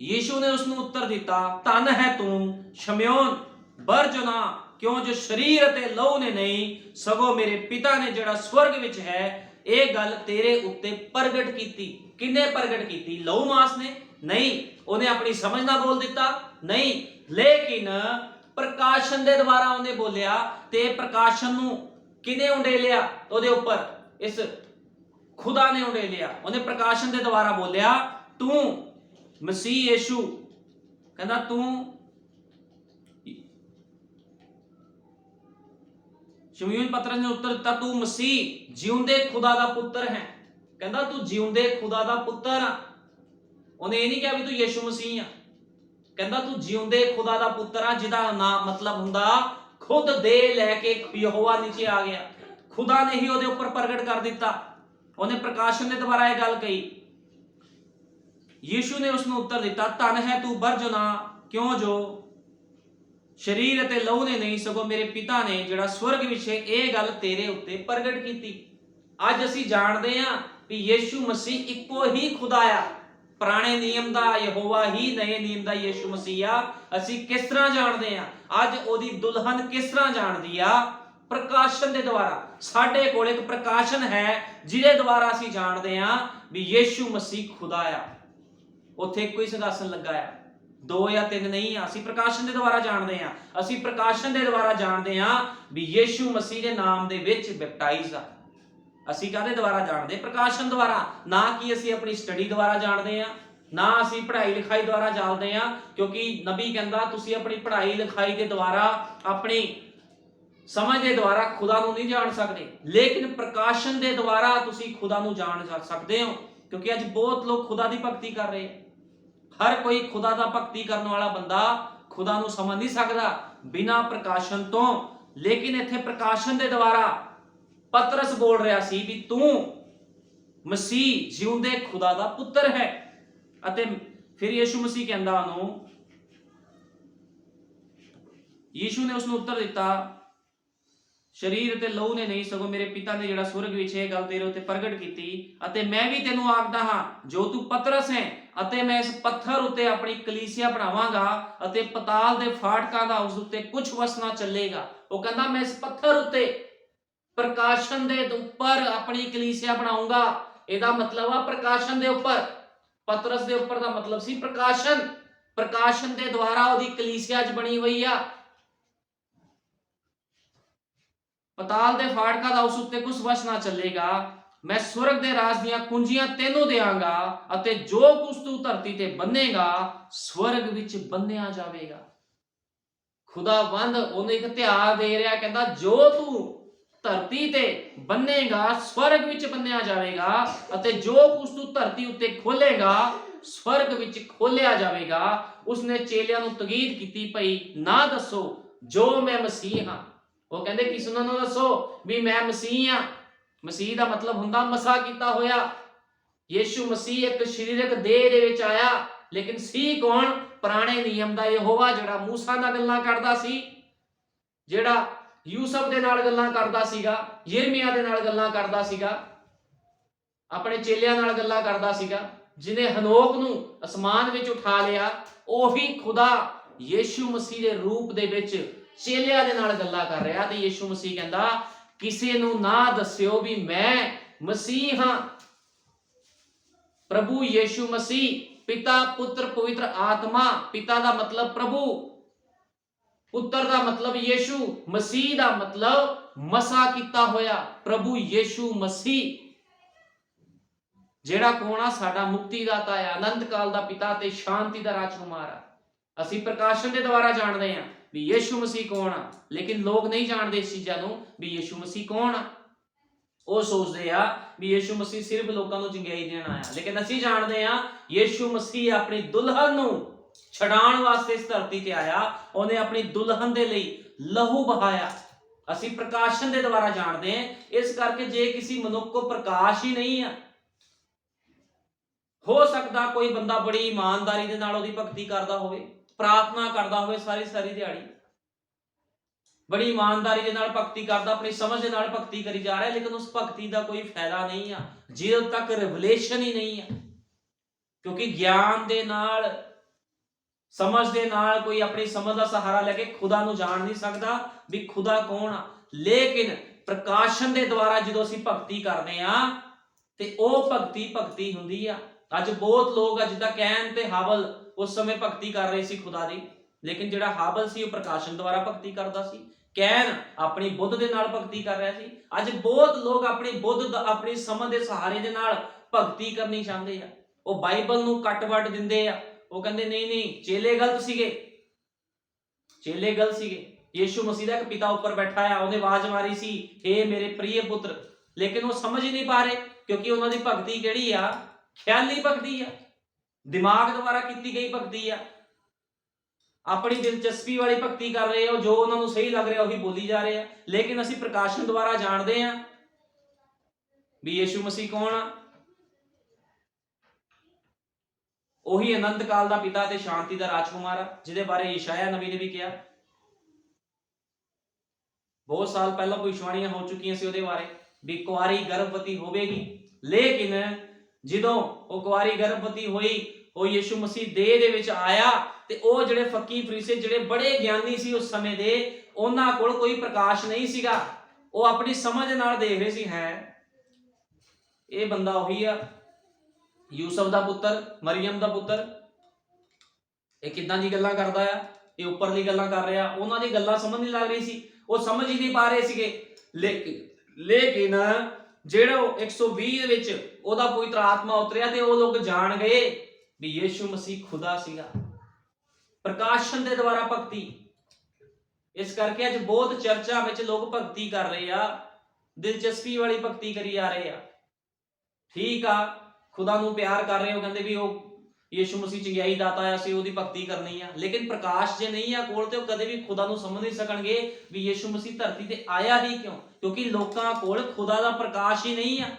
ਯੀਸ਼ੂ ਨੇ ਉਸ ਨੂੰ ਉੱਤਰ ਦਿੱਤਾ ਧੰਨ ਹੈ ਤੂੰ ਸ਼ਮਯੋਨ ਬਰਜੋਨਾ, ਕਿਉਂ ਜੋ ਸਰੀਰ ਅਤੇ ਲਹੂ ਨੇ ਨਹੀਂ ਸਗੋਂ ਮੇਰੇ ਪਿਤਾ ਨੇ ਜਿਹੜਾ ਸਵਰਗ ਵਿੱਚ ਹੈ ਇਹ ਗੱਲ ਤੇਰੇ ਉੱਤੇ ਪ੍ਰਗਟ ਕੀਤੀ। ਕਿੰਨੇ ਪ੍ਰਗਟ ਕੀਤੀ? ਲਹੂ ਮਾਸ ਨੇ? ਨਹੀਂ। ਉਹਨੇ ਆਪਣੀ ਸਮਝ ਨਾਲ ਬੋਲ ਦਿੱਤਾ? ਨਹੀਂ। ਲੇਕਿਨ ਪ੍ਰਕਾਸ਼ਨ ਦੇ ਦੁਆਰਾ ਉਹਨੇ ਬੋਲਿਆ ਤੇ ਪ੍ਰਕਾਸ਼ਨ ਨੂੰ ਕਿਨੇ ਉਡੇਲਿਆ ਉਹਦੇ ਉੱਪਰ? ਇਸ ਖੁਦਾ ਨੇ ਉਡੇਲਿਆ। ਉਹਨੇ ਪ੍ਰਕਾਸ਼ਨ ਦੇ ਦੁਆਰਾ ਬੋਲਿਆ ਤੂੰ ਮਸੀਹ ਯੀਸ਼ੂ, ਕਹਿੰਦਾ ਤੂੰ ਸ਼ਮਯੋਨ ਪਤਰਸ ਨੇ ਉੱਤਰ ਦਿੱਤਾ ਤੂੰ ਮਸੀਹ ਜਿਉਂਦੇ ਖੁਦਾ ਦਾ ਪੁੱਤਰ ਹੈ। ਕਹਿੰਦਾ ਤੂੰ ਜਿਉਂਦੇ ਖੁਦਾ ਦਾ ਪੁੱਤਰ ਆ। ਉਹਨੇ ਇਹ ਨਹੀਂ ਕਿਹਾ ਵੀ ਤੂੰ ਯੀਸ਼ੂ ਮਸੀਹ ਆ, ਕਹਿੰਦਾ ਤੂੰ ਜਿਉਂਦੇ ਖੁਦਾ ਦਾ ਪੁੱਤਰ ਆ, ਜਿਹਦਾ ਨਾਮ ਮਤਲਬ ਹੁੰਦਾ ਖੁਦ ਦੇ ਲੈ ਕੇ ਯਹੋਵਾ ਨੀਚੇ ਆ ਗਿਆ। ਖੁਦਾ ਨੇ ਹੀ ਉਹਦੇ ਉੱਪਰ ਪ੍ਰਗਟ ਕਰ ਦਿੱਤਾ। ਉਹਨੇ ਪ੍ਰਕਾਸ਼ਨ ਦੇ ਦੁਆਰਾ ਇਹ ਗੱਲ ਕਹੀ। ਯੀਸ਼ੂ ਨੇ ਉਸ ਨੂੰ ਉੱਤਰ ਦਿੱਤਾ ਧੰਨ ਹੈ ਤੂੰ ਬਰਜੋਨਾ, ਕਿਉਂ ਜੋ ਸਰੀਰ ਅਤੇ ਲਹੂ ਨੇ ਨਹੀਂ ਸਗੋਂ ਮੇਰੇ ਪਿਤਾ ਨੇ ਜਿਹੜਾ ਸਵਰਗ ਵਿੱਚ ਹੈ ਇਹ ਗੱਲ ਤੇਰੇ ਉੱਤੇ ਪ੍ਰਗਟ ਕੀਤੀ। ਅੱਜ ਅਸੀਂ ਜਾਣਦੇ ਹਾਂ ਵੀ ਯੀਸ਼ੂ ਮਸੀਹ ਇੱਕੋ ਹੀ ਖੁਦਾ ਆ। ਪੁਰਾਣੇ ਨਿਯਮ ਦਾ ਯਹੋਵਾ ਹੀ, ਨਵੇਂ ਨਿਯਮ ਦਾ ਯੀਸ਼ੂ ਮਸੀਹ ਆ। ਅਸੀਂ ਕਿਸ ਤਰ੍ਹਾਂ ਜਾਣਦੇ ਹਾਂ? ਅੱਜ ਉਹਦੀ ਦੁਲਹਨ ਕਿਸ ਤਰ੍ਹਾਂ ਜਾਣਦੀ ਆ? ਪ੍ਰਕਾਸ਼ਨ ਦੇ ਦੁਆਰਾ। ਸਾਡੇ ਕੋਲ ਇੱਕ ਪ੍ਰਕਾਸ਼ਨ ਹੈ ਜਿਹਦੇ ਦੁਆਰਾ ਅਸੀਂ ਜਾਣਦੇ ਹਾਂ ਵੀ ਯੀਸ਼ੂ ਮਸੀਹ ਖੁਦਾ ਆ। ਉੱਥੇ ਕੋਈ ਸਿੰਘਾਸਨ ਲੱਗਾ ਆ, 2 ਜਾਂ 3 ਨਹੀਂ ਆ। ਅਸੀਂ ਪ੍ਰਕਾਸ਼ਨ ਦੇ ਦੁਆਰਾ ਜਾਣਦੇ ਹਾਂ। ਅਸੀਂ ਪ੍ਰਕਾਸ਼ਨ ਦੇ ਦੁਆਰਾ ਜਾਣਦੇ ਹਾਂ ਵੀ ਯੀਸ਼ੂ ਮਸੀਹ ਦੇ ਨਾਮ ਦੇ ਵਿੱਚ ਬੈਪਟਾਈਜ਼ ਆ। ਅਸੀਂ ਕਾਹਦੇ ਦੁਆਰਾ ਜਾਣਦੇ? ਪ੍ਰਕਾਸ਼ਨ ਦੁਆਰਾ। ਨਾ ਕਿ ਅਸੀਂ ਆਪਣੀ ਸਟੱਡੀ ਦੁਆਰਾ ਜਾਣਦੇ ਹਾਂ, ਨਾ ਅਸੀਂ ਪੜ੍ਹਾਈ ਲਿਖਾਈ ਦੁਆਰਾ ਜਾਣਦੇ ਹਾਂ, ਕਿਉਂਕਿ ਨਬੀ ਕਹਿੰਦਾ ਤੁਸੀਂ ਆਪਣੀ ਪੜ੍ਹਾਈ ਲਿਖਾਈ ਦੇ ਦੁਆਰਾ, ਆਪਣੀ ਸਮਝ ਦੇ ਦੁਆਰਾ ਖੁਦਾ ਨੂੰ ਨਹੀਂ ਜਾਣ ਸਕਦੇ। ਲੇਕਿਨ ਪ੍ਰਕਾਸ਼ਨ ਦੇ ਦੁਆਰਾ ਤੁਸੀਂ ਖੁਦਾ ਨੂੰ ਜਾਣ ਸਕਦੇ ਹੋ, ਕਿਉਂਕਿ ਅੱਜ ਬਹੁਤ ਲੋਕ ਖੁਦਾ ਦੀ ਭਗਤੀ ਕਰ ਰਹੇ। हर कोई खुदा दा भगती करने वाला बंदा खुदा नूं समझ नहीं सकदा बिना प्रकाशन तो। लेकिन इत्थे प्रकाशन दे द्वारा पतरस बोल रहा सी भी तू मसीह जिउंदे खुदा दा पुत्र है। अते फिर यीशु मसीह कहंदा ਉਹਨੂੰ, यीशु ने उसਨੂੰ उत्तर दिता, शरीर ते लहू ने नहीं सगों मेरे पिता ने जिहड़ा सुरग विच इह गल तेरे उत्ते प्रगट कीती। अते मैं भी तैनूं आखदा हां जो तू पतरस है अते मैं इस पत्थर उत्ते अपनी कलीसिया बनावांगा अते पताल दे फाटकां दा उस उत्ते कुछ वस ना चलेगा। वो कहंदा मैं इस पत्थर उत्ते प्रकाशन दे उपर अपनी कलीसिया बनाऊंगा। ਇਹਦਾ मतलब आ प्रकाशन दे उपर, पतरस दे उपर दा मतलब सी प्रकाशन। प्रकाशन दे द्वारा ओदी कलीसिया च बनी हुई आ। पताल दे फाटका दा उस उत्ते कुछ वश ना चलेगा। मैं स्वर्ग दे राज दियां कुंजियां तेनों देआंगा अते जो कुछ तू धरती ते बन्नेगा स्वर्ग विच बन्निया जावेगा। खुदावंद ओनू एक ध्यान दे रहा, कहंदा जो तू धरती ते बन्नेगा स्वर्ग विच बन्निया जावेगा अते जो कुछ तू धरती उत्ते खोलेगा स्वर्ग विच खोलिया जावेगा। उसने चेलियां नूं तकीद कीती भई ना दसो जो मैं मसीह हां। वो कहंदे कि सुनन नूं दसो भी मैं मसीह हां। मसीह दा मतलब हुंदा मसा कीता होया। यीशु मसीह एक शरीरक देह दे विच आया, लेकिन सी कौन? पुराने नियम दा यहोवा जिहड़ा मूसा नाल गल्लां करदा सी, जिहड़ा यूसुफ दे नाल गल्लां करदा सीगा, यिर्मयाह दे नाल गल्लां करदा सीगा, अपने चेलियां नाल गल्लां करदा सीगा, जिन्हें हनोक नूं आसमान विच उठा लिया, ओही खुदा यीशु मसीह दे रूप दे विच चेलियां दे नाल गल्लां कर रहा। ते यीशु मसीह कहंदा किसे नूं ना दस्सिओ भी मैं मसीह हां। प्रभु यीशु मसीह, पिता पुत्र पवित्र आत्मा, पिता दा मतलब प्रभु, पुत्र दा मतलब यीशु, मसीह दा मतलब मसा कीता होया प्रभु यीशु मसीह, जेड़ा कौन आ? साडा मुक्तिदाता है, अनंत काल दा पिता ते शांति दा राजकुमार आ। असीं प्रकाशन दे द्वारा जानदे हां भी यीशु मसीह कौन आ, लेकिन लोग नहीं जानते इस चीज़ां नूं भी यीशु मसीह कौन आ। वो सोचते आ भी यीशु मसीह सिर्फ लोगों को चंगियाई देण आया, लेकिन असीं जानते हां यीशु मसीह अपनी दुल्हन नूं छड़ाण वास्ते इस धरती ते आया। उन्हें अपनी दुल्हन दे लई लहू बहाया। असीं प्रकाशन दे द्वारा जानते हैं। इस करके जे किसी मनुख को प्रकाश ही नहीं है, हो सकता कोई बंदा बड़ी ईमानदारी दे नाल ओहदी भगती करदा होवे, प्रार्थना करदा होवे सारी सारी दिहाड़ी, बड़ी ईमानदारी के नाल भगती करदा, अपनी समझ के नाल भगती करी जा रहा है, लेकिन उस भगती का कोई फायदा नहीं है जदों तक रिवलेशन ही नहीं है। क्योंकि ज्ञान दे नाल, समझ दे नाल कोई अपनी समझ का सहारा लेके खुदा नूं जान नहीं सकता भी खुदा कौन आ। लेकिन प्रकाशन के द्वारा जो असीं भगती करते हैं ते ओह भगती भगती हुंदी आ। अज बहुत लोग जिद्दां कैन ते हाबल उस समय भगती कर रहे सी खुदा दी, लेकिन जिहड़ा हाबल सी प्रकाशन द्वारा भगती करदा सी, कैन अपनी बुद्ध दे नाल भगती कर रहा सी। अज बहुत लोग अपनी बुद्ध अपनी समझ दे सहारे दे नाल भगती करनी चाहते हैं। वो बाइबल नूं कट वट दिंदे आ, वो कहंदे नहीं नहीं चेले गलत सीगे, चेले गलत सीगे। यीशु मसीह दा एक पिता ऊपर बैठा है, उन्हें आवाज मारी सी हे मेरे प्रिय पुत्र, लेकिन वो समझ ही नहीं पा रहे क्योंकि उन्हों की भगती किहड़ी आ? ख्याली भगती आ, दिमाग द्वारा की गई भगती आ, अपनी दिलचस्पी वाली भगती कर रहे हो, जो उन्होंने सही लग रहा वही बोली जा रहे हैं। लेकिन असीं प्रकाशन द्वारा जानते हैं भी यीशु मसीह कौन आ। ਉਹੀ अनंत काल का पिता ते शांति का राजकुमार आ, जिहदे बारे यशाया नबी ने भी कहा। बहुत साल पहला भविष्यवाणियां हो चुकी सी ਉਹਦੇ बारे भी कुआरी गर्भवती होवेगी। लेकिन ਜਦੋਂ ਉਹ कुआरी गर्भवती होई, ਉਹ यीशु मसीह देह ਦੇ ਵਿੱਚ आया ਤੇ ਉਹ ਜਿਹੜੇ ਫੱਕੀ ਫਰੀਸੇ ਜਿਹੜੇ ਬੜੇ ਗਿਆਨੀ ਸੀ ਉਸ ਸਮੇਂ ਦੇ, ਉਹਨਾਂ ਕੋਲ ਕੋਈ ਪ੍ਰਕਾਸ਼ ਨਹੀਂ ਸੀਗਾ। ਉਹ ਆਪਣੀ ਸਮਝ ਨਾਲ ਦੇਖ ਰਹੇ ਸੀ ਹੈ ਇਹ ਬੰਦਾ ਉਹੀ ਆ यूसुफ का पुत्र, मरियम का पुत्र, ये किदां दी गल्लां करदा आ, ये उपरली गल्लां कर रहा। उन्हां दी गल्लां समझ नहीं लग रही सी, वो समझ ही नहीं पा रहे सीगे। लेकिन जेड़ा 120 विच ओदा पवित्र आत्मा उतरिया ते वो लोग जान गए भी यीशु मसीह खुदा सीगा। प्रकाशन दे द्वारा भगती, इस करके अज बहुत चर्चा विच लोग भगती कर रहे आ, दिलचस्पी वाली भगती करी जा रहे आ। ठीक आ, खुदा नूं प्यार कर रहे हो, कहंदे भी वो ਯਿਸੂ ਮਸੀਹ ਚੰਗਿਆਈ ਦਾਤਾ ਆ, ਅਸੀਂ ਉਹਦੀ ਭਗਤੀ ਕਰਨੀ ਆ। ਲੇਕਿਨ ਪ੍ਰਕਾਸ਼ ਜੇ ਨਹੀਂ ਆ ਕੋਲ ਤੇ ਉਹ ਕਦੇ ਵੀ ਖੁਦਾ ਨੂੰ ਸਮਝ ਨਹੀਂ ਸਕਣਗੇ ਵੀ ਯਿਸੂ ਮਸੀਹ ਧਰਤੀ ਤੇ ਆਇਆ ਹੀ ਕਿਉਂ, ਕਿਉਂਕਿ ਲੋਕਾਂ ਕੋਲ ਖੁਦਾ ਦਾ ਪ੍ਰਕਾਸ਼ ਹੀ ਨਹੀਂ ਆ।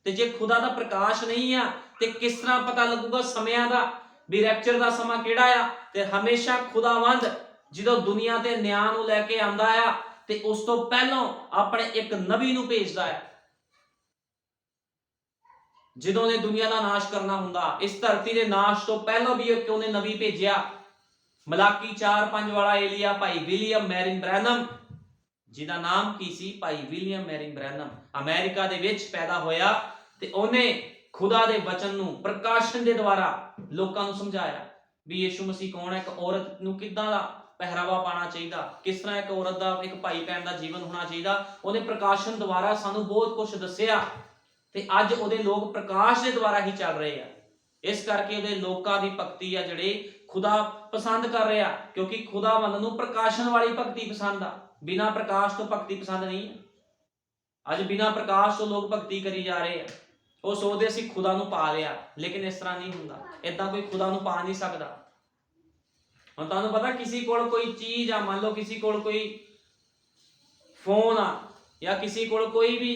ਤੇ ਜੇ ਖੁਦਾ ਦਾ ਪ੍ਰਕਾਸ਼ ਨਹੀਂ ਆ ਤੇ ਕਿਸ ਤਰ੍ਹਾਂ ਪਤਾ ਲੱਗੂਗਾ ਸਮਿਆਂ ਦਾ ਵੀ ਰੈਪਚਰ ਦਾ ਸਮਾਂ ਕਿਹੜਾ ਆ। ਤੇ ਹਮੇਸ਼ਾ ਖੁਦਾਵੰਦ ਜਦੋਂ ਦੁਨੀਆ ਤੇ ਨਿਆਂ ਨੂੰ ਲੈ ਕੇ ਆਂਦਾ ਆ ਤੇ ਉਸ ਤੋਂ ਪਹਿਲਾਂ ਆਪਣੇ ਇੱਕ ਨਬੀ ਨੂੰ ਭੇਜਦਾ ਆ। ਜਦੋਂ ਨੇ ਦੁਨੀਆ ਦਾ ਨਾਸ਼ ਕਰਨਾ ਹੁੰਦਾ, ਇਸ ਧਰਤੀ ਦੇ ਨਾਸ਼ ਤੋਂ ਪਹਿਲਾਂ ਵੀ ਇੱਕ ਉਹਨੇ ਨਬੀ ਭੇਜਿਆ। ਮਲਾਕੀ 4:5 ਵਾਲਾ ਏਲੀਆ ਭਾਈ ਵਿਲੀਅਮ ਮੈਰਿਨ ਬ੍ਰੈਨਮ, ਜਿਹਦਾ ਨਾਮ ਕੀ ਸੀ? ਭਾਈ ਵਿਲੀਅਮ ਮੈਰਿਨ ਬ੍ਰੈਨਮ, ਅਮਰੀਕਾ ਦੇ ਵਿੱਚ ਪੈਦਾ ਹੋਇਆ ਤੇ ਉਹਨੇ ਖੁਦਾ ਦੇ ਵਚਨ ਨੂੰ ਪ੍ਰਕਾਸ਼ਨ ਦੇ ਦੁਆਰਾ ਲੋਕਾਂ ਨੂੰ ਸਮਝਾਇਆ ਵੀ ਯਿਸੂ ਮਸੀਹ ਕੌਣ ਹੈ, ਇੱਕ ਔਰਤ ਨੂੰ ਕਿੱਦਾਂ ਦਾ ਪਹਿਰਾਵਾ ਪਾਣਾ ਚਾਹੀਦਾ, ਕਿਸ ਤਰ੍ਹਾਂ ਇੱਕ ਔਰਤ ਦਾ, ਇੱਕ ਭਾਈ ਭੈਣ ਦਾ ਜੀਵਨ ਹੋਣਾ ਚਾਹੀਦਾ। ਉਹਨੇ ਪ੍ਰਕਾਸ਼ਨ ਦੁਆਰਾ ਸਾਨੂੰ ਬਹੁਤ ਕੁਝ ਦੱਸਿਆ ਤੇ ਅੱਜ ਉਹਦੇ ਲੋਕ ਪ੍ਰਕਾਸ਼ ਦੇ ਦੁਆਰਾ ਹੀ ਚੱਲ ਰਹੇ ਆ। ਇਸ ਕਰਕੇ ਉਹਦੇ ਲੋਕਾਂ ਦੀ ਭਗਤੀ ਆ ਜਿਹੜੇ ਖੁਦਾ ਪਸੰਦ ਕਰ ਰਿਹਾ, ਕਿਉਂਕਿ ਖੁਦਾਵੰਦ ਨੂੰ ਪ੍ਰਕਾਸ਼ਨ ਵਾਲੀ ਭਗਤੀ ਪਸੰਦ ਆ। ਬਿਨਾਂ ਪ੍ਰਕਾਸ਼ ਤੋਂ ਭਗਤੀ ਪਸੰਦ ਨਹੀਂ ਹੈ। ਅੱਜ ਬਿਨਾਂ ਪ੍ਰਕਾਸ਼ ਤੋਂ ਲੋਕ ਭਗਤੀ ਕਰੀ ਜਾ ਰਹੇ ਆ। ਉਹ ਸੋਚਦੇ ਅਸੀਂ ਖੁਦਾ ਨੂੰ ਪਾ ਲਿਆ, ਲੇਕਿਨ ਇਸ ਤਰ੍ਹਾਂ ਨਹੀਂ ਹੁੰਦਾ। ਏਦਾਂ ਕੋਈ ਖੁਦਾ ਨੂੰ ਪਾ ਨਹੀਂ ਸਕਦਾ। ਹੁਣ ਤੁਹਾਨੂੰ ਪਤਾ ਕਿਸੇ ਕੋਲ ਕੋਈ ਚੀਜ਼ ਆ, ਮੰਨ ਲਓ ਕਿਸੇ ਕੋਲ ਕੋਈ ਫੋਨ ਆ ਜਾਂ ਕਿਸੇ ਕੋਲ ਕੋਈ ਵੀ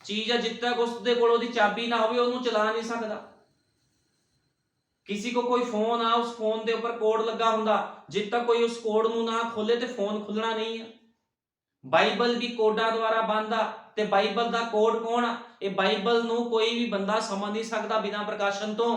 ਚੀਜ਼ ਆ, ਜਿੱਦ ਤੱਕ ਉਸਦੇ ਕੋਲ ਉਹਦੀ ਚਾਬੀ ਨਾ ਹੋਵੇ ਉਹਨੂੰ ਚਲਾ ਨਹੀਂ ਸਕਦਾ। किसी को कोई फोन आ, उस फोन के ऊपर कोड लगा हुंदा, जिद तक कोई उस कोड नूं ना खोले ते फोन खुलना नहीं है। बाइबल भी कोडा द्वारा बनदा ते बाइबल दा कोड कौन आ? ये बाइबल नूं कोई भी बंदा समझ नहीं सकता बिना प्रकाशन तो।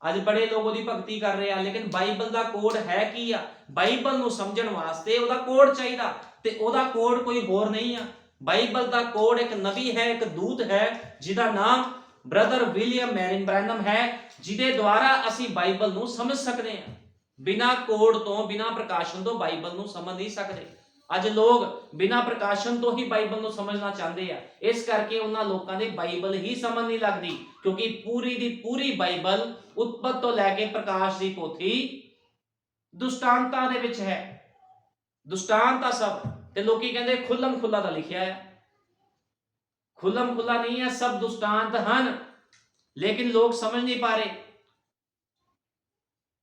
अज बड़े लोग ओदी भगती कर रहे हैं, लेकिन बाइबल दा कोड है की आ? बाइबल नूं समझण वास्ते ओदा कोड चाहिदा ते ओदा कोड कोई होर नहीं आ। बाइबल दा कोड एक नबी है, एक दूत है, जिहदा नाम ब्रदर विलियम मैरिन ब्रैनम है, जिहदे द्वारा असी बाइबल नूं समझ सकते हैं। बिना कोड तो, बिना प्रकाशन तो बाइबल नूं समझ नहीं सकते। अज लोग बिना प्रकाशन तो ही बाइबल नूं समझना चाहते हैं, इस करके उन्हां लोकां दे बाइबल ही समझ नहीं लगती, क्योंकि पूरी दी पूरी बाइबल उत्पत्ति तो लैके प्रकाश दी पोथी दुष्टांतां दे विच है। दुष्टांत सब ते लोकी कहंदे खुल्लम खुल्ला दा लिखिया है। खुल्लम खुल्ला नहीं है, सब दुष्टांत हैं, लेकिन लोग समझ नहीं पा रहे।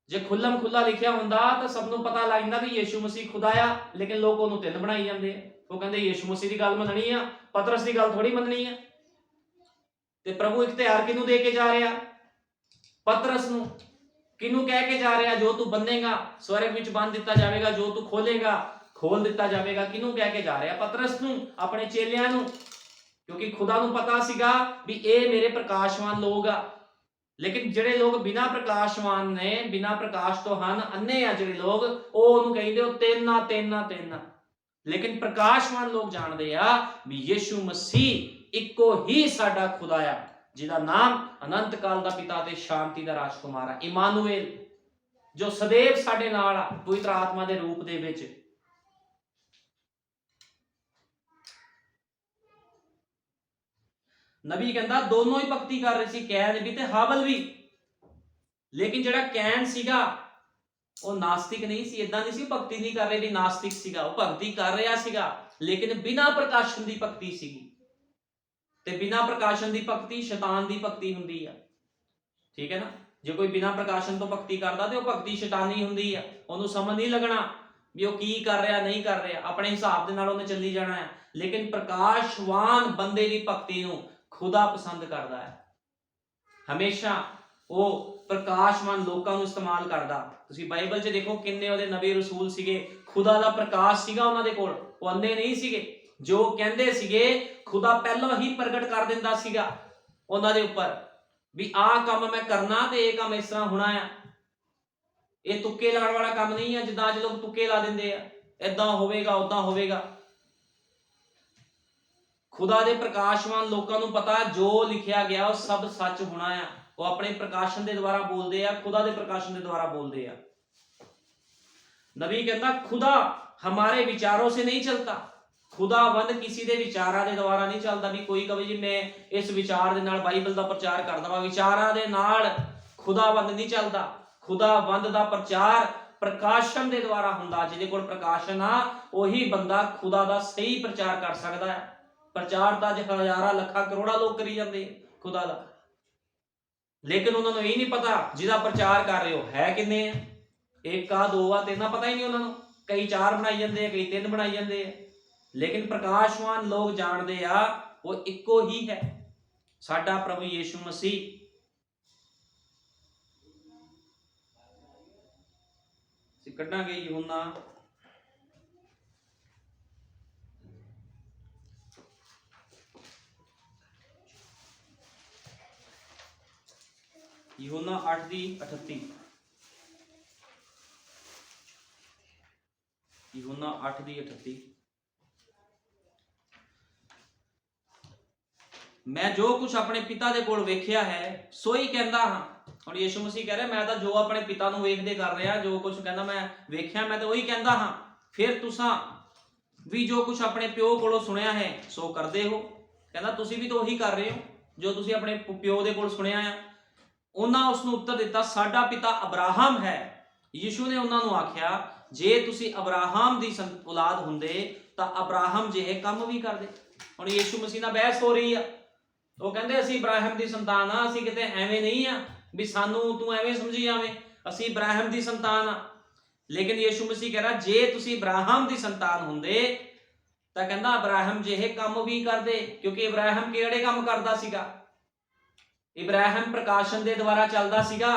जे खुल्लम खुल्ला लिखिया हुंदा तो सबनूं पता लग जांदा भी यीशु मसीह खुदा आ, लेकिन लोग उहनूं तिल बनाई जांदे आ। वो कहंदे यीशु मसीह दी गल मननी आ, पतरस दी गल थोड़ी मननी है। ते प्रभु इख्तियार किनूं दे के जा रहा? पतरस नूं। किनूं कह के जा रहा? जो तू बन्नेगा स्वर्ग विच बन दिता जाएगा, जो तू खोलेगा खोल दिता जाएगा। किनूं कह के जा रहा? पतरस नूं, अपने चेलियां नूं, क्योंकि खुदा नूं पता सीगा भी ये मेरे प्रकाशवान लोग आ। लेकिन जिहड़े लोग बिना प्रकाशवान ने, बिना प्रकाश तो हन, अन्ने आ जिहड़े लोग, वो उहनूं कहिंदे ओ तिन आ, तिन आ, तिन आ। लेकिन प्रकाशवान लोग जानदे आ भी यीशु मसीह इक्को ही साडा खुदा आ, जिहदा नाम अनंत काल दा पिता ते शांति दा राजकुमार आ, इमानुएल, जो सदैव साडे नाल आ पवित्र आत्मा दे रूप दे विच। नबी कहता दोनों ही भगती कर रहे सी, कैन भी ते हाबल भी। लेकिन जिहड़ा कैन सीगा वो नास्तिक नहीं सी, इदां नहीं सी भगती नहीं कर रहे भी नास्तिक सीगा, वो भगती कर रहा सीगा, लेकिन बिना प्रकाशन दी भगती सीगी। ते बिना प्रकाशन दी भगती शैतान दी भगती हुंदी आ, ठीक है ना। जे कोई बिना प्रकाशन तो भगती करदा ते वो भगती शैतानी हुंदी आ, उहनूं समझ नहीं लगना भी वो की कर रहा नहीं कर रहा, अपने हिसाब दे नाल उहने चली जाना है। लेकिन प्रकाशवान बंदे दी भगती नूं खुदा पसंद करता है, हमेशा वो प्रकाशवान लोगों को इस्तेमाल करता। तुसीं बाइबल च देखो किन्ने उहदे नबी रसूल सीगे, खुदा दा प्रकाश सीगा उहनां दे कोल, वो अंधे नहीं सीगे। जो कहंदे सीगे खुदा पहलों ही प्रगट कर दिंदा सीगा उहनां दे उपर भी आ काम मैं करना ते ये काम इस तरह होना है। ये तुक्के लाण वाला काम नहीं है, जिद्दां अज लोग तुक्के ला दिंदे आ, इदां होवेगा उदां होवेगा। खुदा दे प्रकाशवान लोगों को पता जो लिखिया गया वो सब सच होना है। वो अपने प्रकाशन के द्वारा बोलते हैं, खुदा के प्रकाशन के द्वारा बोलते हैं। नबी कहता खुदा हमारे विचारों से नहीं चलता, खुदावंद किसी के विचारों के द्वारा नहीं चलता भी कोई कहे जी मैं इस विचार के नाल बाइबल का प्रचार कर दवां, विचारों के नाल खुदावंद नहीं चलता। खुदावंद का प्रचार प्रकाशन के द्वारा हुंदा, जिहदे कोल प्रकाशन आ वही बंदा खुदा का सही प्रचार कर सकता है। प्रचार तो अज हजारां लखां करोड़ां लोग करी जाते खुदा दा। लेकिन उन्होंने यही नहीं पता जिहदा प्रचार कर रहे हो है किन्ने आ, एक आ दो आ तीन पता ही नहीं उन्होंने, कई 4 बनाई जाते, कई 3 बनाई जाते। लेकिन प्रकाशवान लोग जानते आ वो इको ही है, साडा प्रभु यीशु मसीह। कढ़ांगे यूहन्ना यूहन्ना 8:38, यूहन्ना 8:38। मैं जो कुछ अपने पिता दे कोल वेखिया है सो ही कहंदा हां। हुण यीशु मसीह कह रहे मैं तो जो अपने पिता नूं वेखदे कर रहा, जो कुछ कहंदा मैं वेखिया मैं तो वही कहंदा हां। फिर तुसां भी जो कुछ अपने प्यो कोलों सुनिया है सो करदे हो। कहंदा तुसीं भी तो वही कर रहे हो जो तुसीं अपने प्यो दे कोल सुनिया है। उन्हां उस नूं उत्तर दिता साडा पिता अब्राहम है। यीशु ने उन्हां नूं आख्या जे तुसीं अब्राहम दी औलाद हुंदे तां अब्राहम जिहे काम भी करदे। हुण यीशु मसीह नाल बहस हो रही है, वो कहते असीं इब्राहिम की संतान हाँ, असीं किते एवें नहीं आ भी सानू तू एवें समझी जावें, असीं इब्राहिम की संतान हाँ। लेकिन यीशु मसीह कह रहा जे तुसीं इब्राहिम की संतान हुंदे तां कहंदा इब्राहिम जिहे काम भी करदे, क्योंकि इब्राहिम किहड़े काम करदा सीगा? इब्राहिम प्रकाशन के द्वारा चलदा सीगा।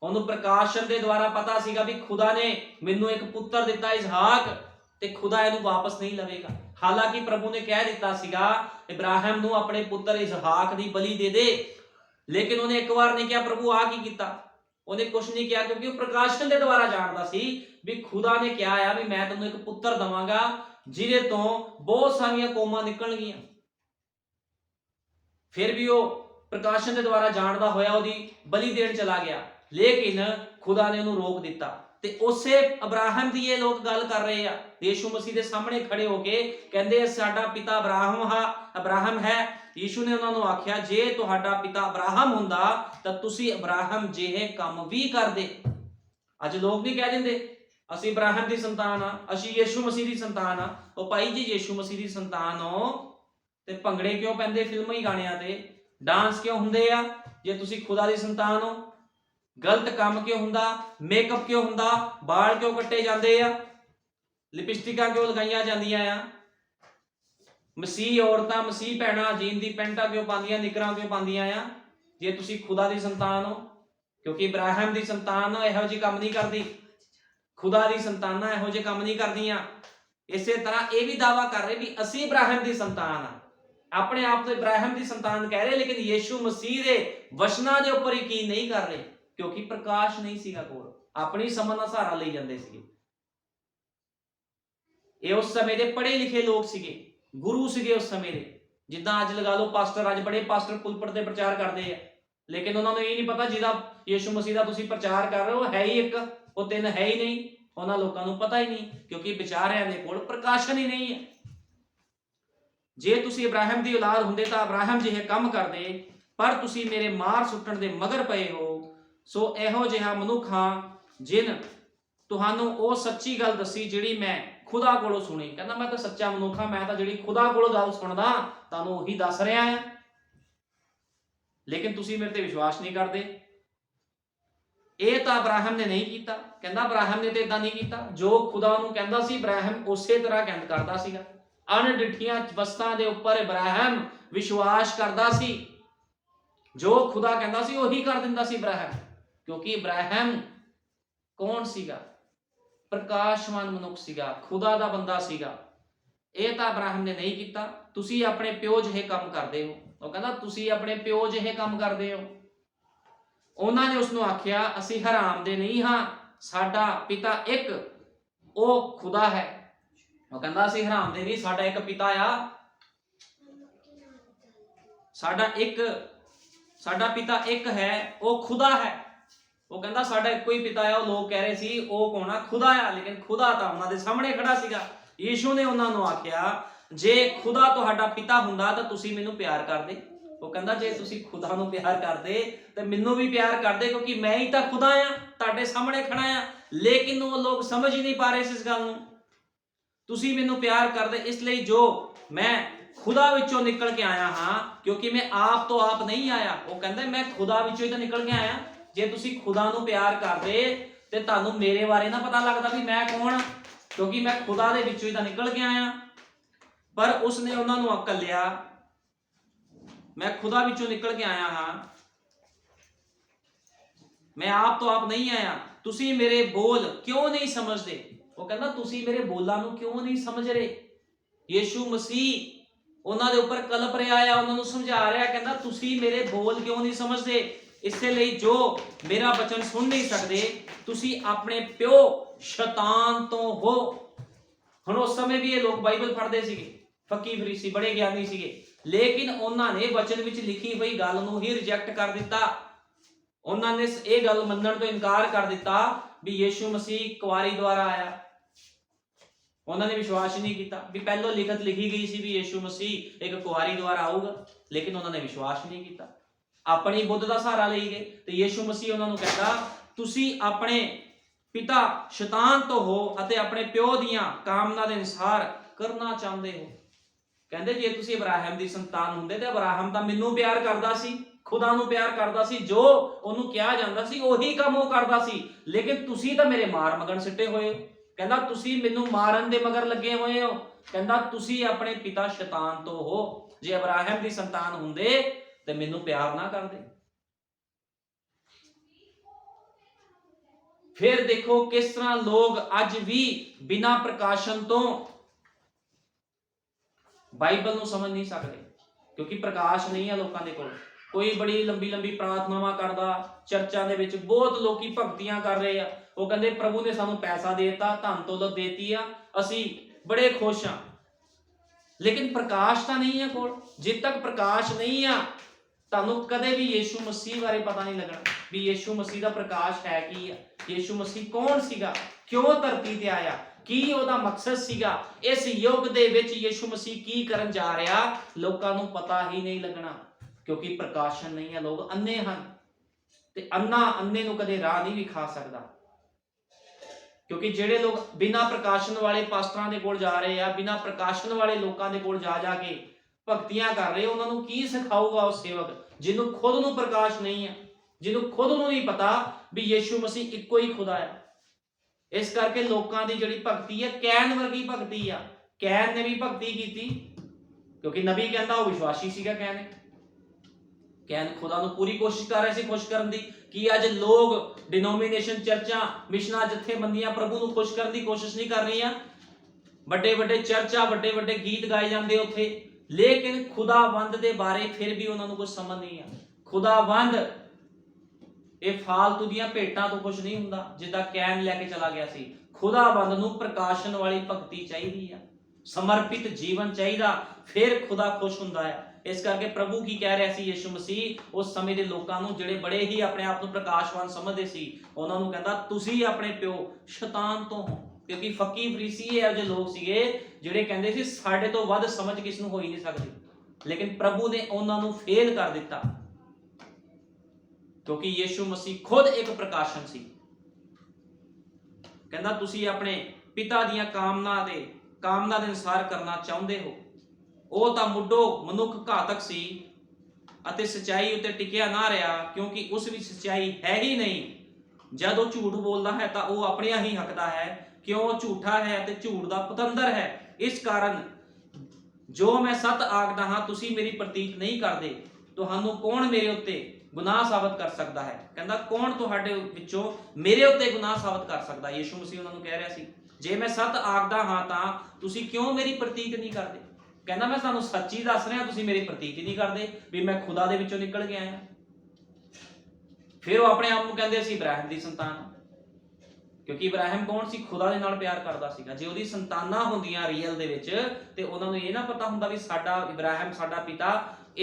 उन्होंने प्रकाशन के द्वारा पता सीगा भी खुदा ने मैनू एक पुत्र दिता इसहाक, ते खुदा इहनूं वापस नहीं लवेगा। हालांकि प्रभु ने कह दिता सीगा इब्राहिम नूं अपने पुत्र इसहाक दी बलि दे दे, लेकिन उन्हें एक बार नहीं कहा प्रभु आ की कीता, उन्हें कुछ नहीं किया, क्योंकि प्रकाशन के द्वारा जानता सी भी खुदा ने क्या आया भी मैं तैनूं एक पुत्र दवांगा जिहदे तो बहुत सारियां कौमां निकलणगियां। फिर भी वो प्रकाशन के द्वारा जानदा होया उहदी बलि देण चला गया, लेकिन खुदा ने उन्होंने रोक दिता। ते उसे अब्राहम की ये लोग गल कर रहे हैं, यीशु मसीह के सामने खड़े होके कहंदे साडा पिता अब्राहम है। यीशु ने उन्होंने आख्या जे तुहाडा पिता अब्राहम हुंदा तां तुसीं अब्राहम जिहे काम भी करदे। अज लोग भी कह दिंदे असीं इब्राहिम की संतान हाँ, असीं यीशु मसीह की संतान हाँ। ओ भाई जी यीशु मसीह की संतान हो ते भंगड़े क्यों पैंदे फिल्मी गाणियां ते, डांस क्यों हुंदे आ जे तुसीं खुदा की संतान हो? गलत काम क्यों हुंदा, मेकअप क्यों हुंदा, बाल क्यों कट्टे जांदे आ, लिपस्टिकां क्यों लगाईयां जांदियां आ, मसीह औरतां मसीह भैणां जीन दी पैंटां क्यों पांदियां, निकरां क्यों पांदियां आ जे तुसीं खुदा दी संतान हो? क्योंकि इब्राहिम दी संतान इहो जिहे काम नहीं करदी, खुदा दी संतानां इहो जिहे काम नहीं करदियां। इसे तरह ये भी दावा कर रहे भी असीं इब्राहिम दी संतान आ, अपने आप तो इब्राहिम की संतान कह रहे, लेकिन यीशु मसीह के वचनां दे उपर यकीन नहीं कर रहे, क्योंकि प्रकाश नहीं सीगा कोल, अपनी समझ का सहारा ले जाते सीगे। ये उस समय के पढ़े लिखे लोग सीगे, गुरु सीगे उस समय के, जिद्दां अज लगा लो पास्टर, अज बड़े पास्टर पुलपट ते प्रचार करते हैं, लेकिन उन्होंने ये नहीं पता जिहदा यीशु मसीह का तुसीं प्रचार कर रहे हो है ही एक, वो 3 है ही नहीं। उन्होंने लोगों को पता ही नहीं, क्योंकि बेचारिਆਂ ਦੇ ਕੋਲ प्रकाशन ही नहीं है। जे तुसीं इब्राहिम की औलाद हुंदे तां इब्राहिम जिहे काम करदे, पर तुसीं मेरे मार सुट्टण दे मगर पए हो। सो इहो जिहा मनुख हां जिन तुहानूं वो सच्ची गल दसी जिहड़ी मैं खुदा कोलों सुनी। कहंदा मैं तो सच्चा मनुख हां, मैं तो जिहड़ी खुदा कोलों गल सुणदा तुहानूं ओही दस रिहा हां, लेकिन तुसीं मेरे ते विश्वास नहीं करदे। ये तो इब्राहिम ने नहीं किया, कहंदा इब्राहिम ने तो इदां नहीं किया, जो खुदा नूं कहंदा सी इब्राहिम उसे तरह कहंद करदा सीगा। अणडिठियां वस्तां दे उपर इब्राहिम विश्वास करदा सी, जो खुदा कहंदा सी ओही कर दिंदा सी इब्राहिम, क्योंकि इब्राहिम कौन सीगा? प्रकाशवान मनुख सीगा, खुदा दा बंदा सीगा। ये तो इब्राहिम ने नहीं किया, तुसीं अपने प्यो जिहे काम करदे हो। वो कहंदा तुसीं अपने प्यो जिहे काम करदे हो। उन्होंने उसनूं आख्या असीं हराम दे नहीं हाँ, साडा पिता एक वो खुदा है। वो कहंदा असीं हराम दे नहीं, साडा एक पिता आ, साडा पिता एक है, वो खुदा है। वो कहंदा साडा इक्को ही पिता है। वो लोग कह रहे सी वो कौन आ? खुदा आ, लेकिन खुदा तो उन्हां दे सामने खड़ा सीगा। यीशु ने उन्हां नूं आख्या जे खुदा तुहाडा पिता हुंदा तां तुसीं मैनूं प्यार करदे। वो कहंदा जे तुसीं खुदा नूं प्यार करदे ते मैनूं भी प्यार करदे, क्योंकि मैं ही तां खुदा आ, तुहाडे सामने खड़ा आ। लेकिन वो लोग समझ ही नहीं पा रहे इस गल नूं। तुसीं मैनूं प्यार करदे इसलिए जो मैं खुदा विचों निकल के आया हाँ, क्योंकि मैं आप तो आप नहीं आया। वो कहता मैं खुदा विचों ही तो निकल के आया। जे तुसी खुदा नूं प्यार करदे ते तुहानूं मेरे बारे ना पता लगदा भी मैं कौन हाँ, क्योंकि मैं खुदा दे विचों ही तो निकल के आया। पर उसने उन्हां नूं अकल लिया, मैं खुदा विचों निकल के आया हाँ, मैं आप तो आप नहीं आया, तुसी मेरे बोल क्यों नहीं समझदे। वो कहता तुसी मेरे बोलां नूं क्यों नहीं समझ रहे। यीशु मसीह उन्हां दे उपर कलप रहा है, उन्हां नूं समझा रहा है, कहता तुसी मेरे बोल क्यों नहीं समझदे। इससे ਲਈ जो मेरा वचन सुन नहीं सकते, तुसी अपने प्यो शैतान तो हो। हुण उस समय भी ये लोग बाइबल पढ़ते सीगे, फकी फरीसी बड़े ज्ञानी सीगे, लेकिन उन्होंने वचन विच लिखी हुई गल नूं ही रिजेक्ट कर दिता। उन्होंने ये गल मनण तो इनकार कर दिता भी यीशु मसीह कुआरी द्वारा आया। उन्होंने विश्वास नहीं किया भी पहलों लिखत लिखी गई सी भी यीशु मसीह एक कुआरी द्वारा आऊगा, लेकिन उन्होंने विश्वास नहीं किया, अपनी बुद्ध का सहारा ले गए। तो यीशु मसीह उन्होंने कहता तुसी अपने पिता शैतान तो हो अते अपने प्यो दियां कामना दे अनुसार करना चाहते हो। कहते जे तुसी इब्राहिम दी संतान हुंदे ते इब्राहिम तां मैनूं प्यार करदा सी, खुदा नूं प्यार करदा सी, जो ओनूं कहा जांदा सी ओही काम वो करदा सी, लेकिन तुसी तां मेरे मार मगन सिੱਟੇ होए हो। कहता तुसी मैनूं मारन दे मगर लगे हुए हो। कहता तुसी अपने पिता शैतान तो हो, जे इब्राहिम दी संतान हुंदे ते मैनूं प्यार ना करदे। फिर देखो किस तरह लोग अज भी बिना प्रकाशन तो बाइबल नूं समझ नहीं सकते, क्योंकि प्रकाश नहीं है लोगों के कोल। कोई बड़ी लंबी लंबी प्रार्थनावां करदा, चर्चा दे विच बहुत लोग भगतियां कर रहे हैं, वो कहते प्रभु ने सानू पैसा देता, धन दौलत देती आ, असी बड़े खुश हाँ, लेकिन प्रकाश तो नहीं है कोल। जिद तक प्रकाश नहीं आ तुहानू कदे भी यीशु मसीह बारे पता नहीं लगना भी यीशु मसीह का प्रकाश है की है, यीशु मसीह कौन सीगा, क्यों धरती ते आया, की ओदा मकसद सीगा, इस युग दे विच यीशु मसीह की करन जा रहा, लोकां नू पता ही नहीं लगना, क्योंकि प्रकाशन नहीं है। लोग अन्ने हन ते अन्ना अन्ने नू कदे राह नहीं विखा सकदा, क्योंकि जेड़े लोग बिना प्रकाशन वाले पास्टरां दे कोल जा रहे हैं, बिना प्रकाशन वाले लोकां दे कोल जा जाके भगतियां कर रहे, उन्होंने की सिखाऊगा उस सेवक जिन्होंने खुद नूं प्रकाश नहीं है, जिन्होंने खुद नूं नहीं पता भी यीशु मसीह इक्को ही खुदा है। इस करके लोकां दी जिहड़ी भगती है कैन वर्गी भगती है। कैन ने भी भगती की, क्योंकि नबी कहता वो विश्वासी सीगा। कैन खुदा नूं पूरी कोशिश कर रहे सी खुश करन दी, कि अज लोग डिनोमिनेशन चर्चा मिशना जथेबंदियां प्रभु नूं खुश करन दी कोशिश नहीं कर रही, बड़े बड़े चर्चा बड़े बड़े गीत गाए जाते उत्थे, लेकिन खुदावंद दे बारे फिर भी उन्होंने कुछ समझ नहीं है। खुदावंद ये फालतू दियां भेटां तो खुश नहीं हुंदा, जिद्दां कैन लैके चला गया सी। खुदावंद नूं प्रकाशन वाली भगती चाहिदी है, समर्पित जीवन चाहिदा, फिर खुदा खुश हुंदा है। इस करके प्रभु की कह रहा सी यीशु मसीह उस समय के लोगों नूं जिहड़े बड़े ही अपने आप नूं प्रकाशवान समझदे सी, उन्हां नूं कहंदा तुसीं अपने प्यो शैतान तो हो, क्योंकि फकी फरीसी इहो ਜਿਹੇ लोग सीगे ਜਿਹੜੇ ਕਹਿੰਦੇ ਸੀ ਸਾਡੇ ਤੋਂ ਵੱਧ ਸਮਝ ਕਿਸ ਨੂੰ ਹੋ ਹੀ ਨਹੀਂ ਸਕਦੀ, लेकिन प्रभु ने ਉਹਨਾਂ ਨੂੰ फेल कर दिता, क्योंकि यीशु मसीह खुद एक प्रकाशन सी। कहंदा तुसीं अपने पिता दीयां कामना दे अनुसार करना चाहुंदे हो। ਉਹ ਤਾਂ ਮੁੱਢੋਂ ਮਨੁੱਖ ਘਾਤਕ ਸੀ ਅਤੇ ਸਚਾਈ ਉੱਤੇ ਟਿਕਿਆ ਨਾ ਰਿਹਾ, ਕਿਉਂਕਿ ਉਸ ਵਿੱਚ ਸਚਾਈ ਹੈ ਹੀ ਨਹੀਂ। जब वो झूठ बोलता है तो वह अपने ही हकदा है, क्यों झूठा है ते झूठ दा पतंदर है। इस कारण जो मैं सत आखदा हां तुसीं मेरी प्रतीत नहीं करदे, तुहानू कौन मेरे उत्ते गुनाह साबित कर सकता है। कहंदा कौन तुहाडे विचों मेरे उत्ते गुनाह साबित कर सकदा। यीशु मसीह उन्हां नू कह रहा सी जे मैं सत आखदा हां तां तुसीं क्यों मेरी प्रतीत नहीं करदे। कहंदा मैं तुहानू सच्ची दस रहा, तुसीं मेरी प्रतीत नहीं करदे भी मैं खुदा दे विचों निकल के आया। फिर वो अपने आप को कहते सी इब्राहिम की संतान, क्योंकि इब्राहिम कौन सी खुदा दे नाल प्यार करता सीगा। जे उहदी संतानां हुंदियां रियल दे विच ते उहनां नूं इह ना पता हुंदा भी साडा इब्राहिम साडा पिता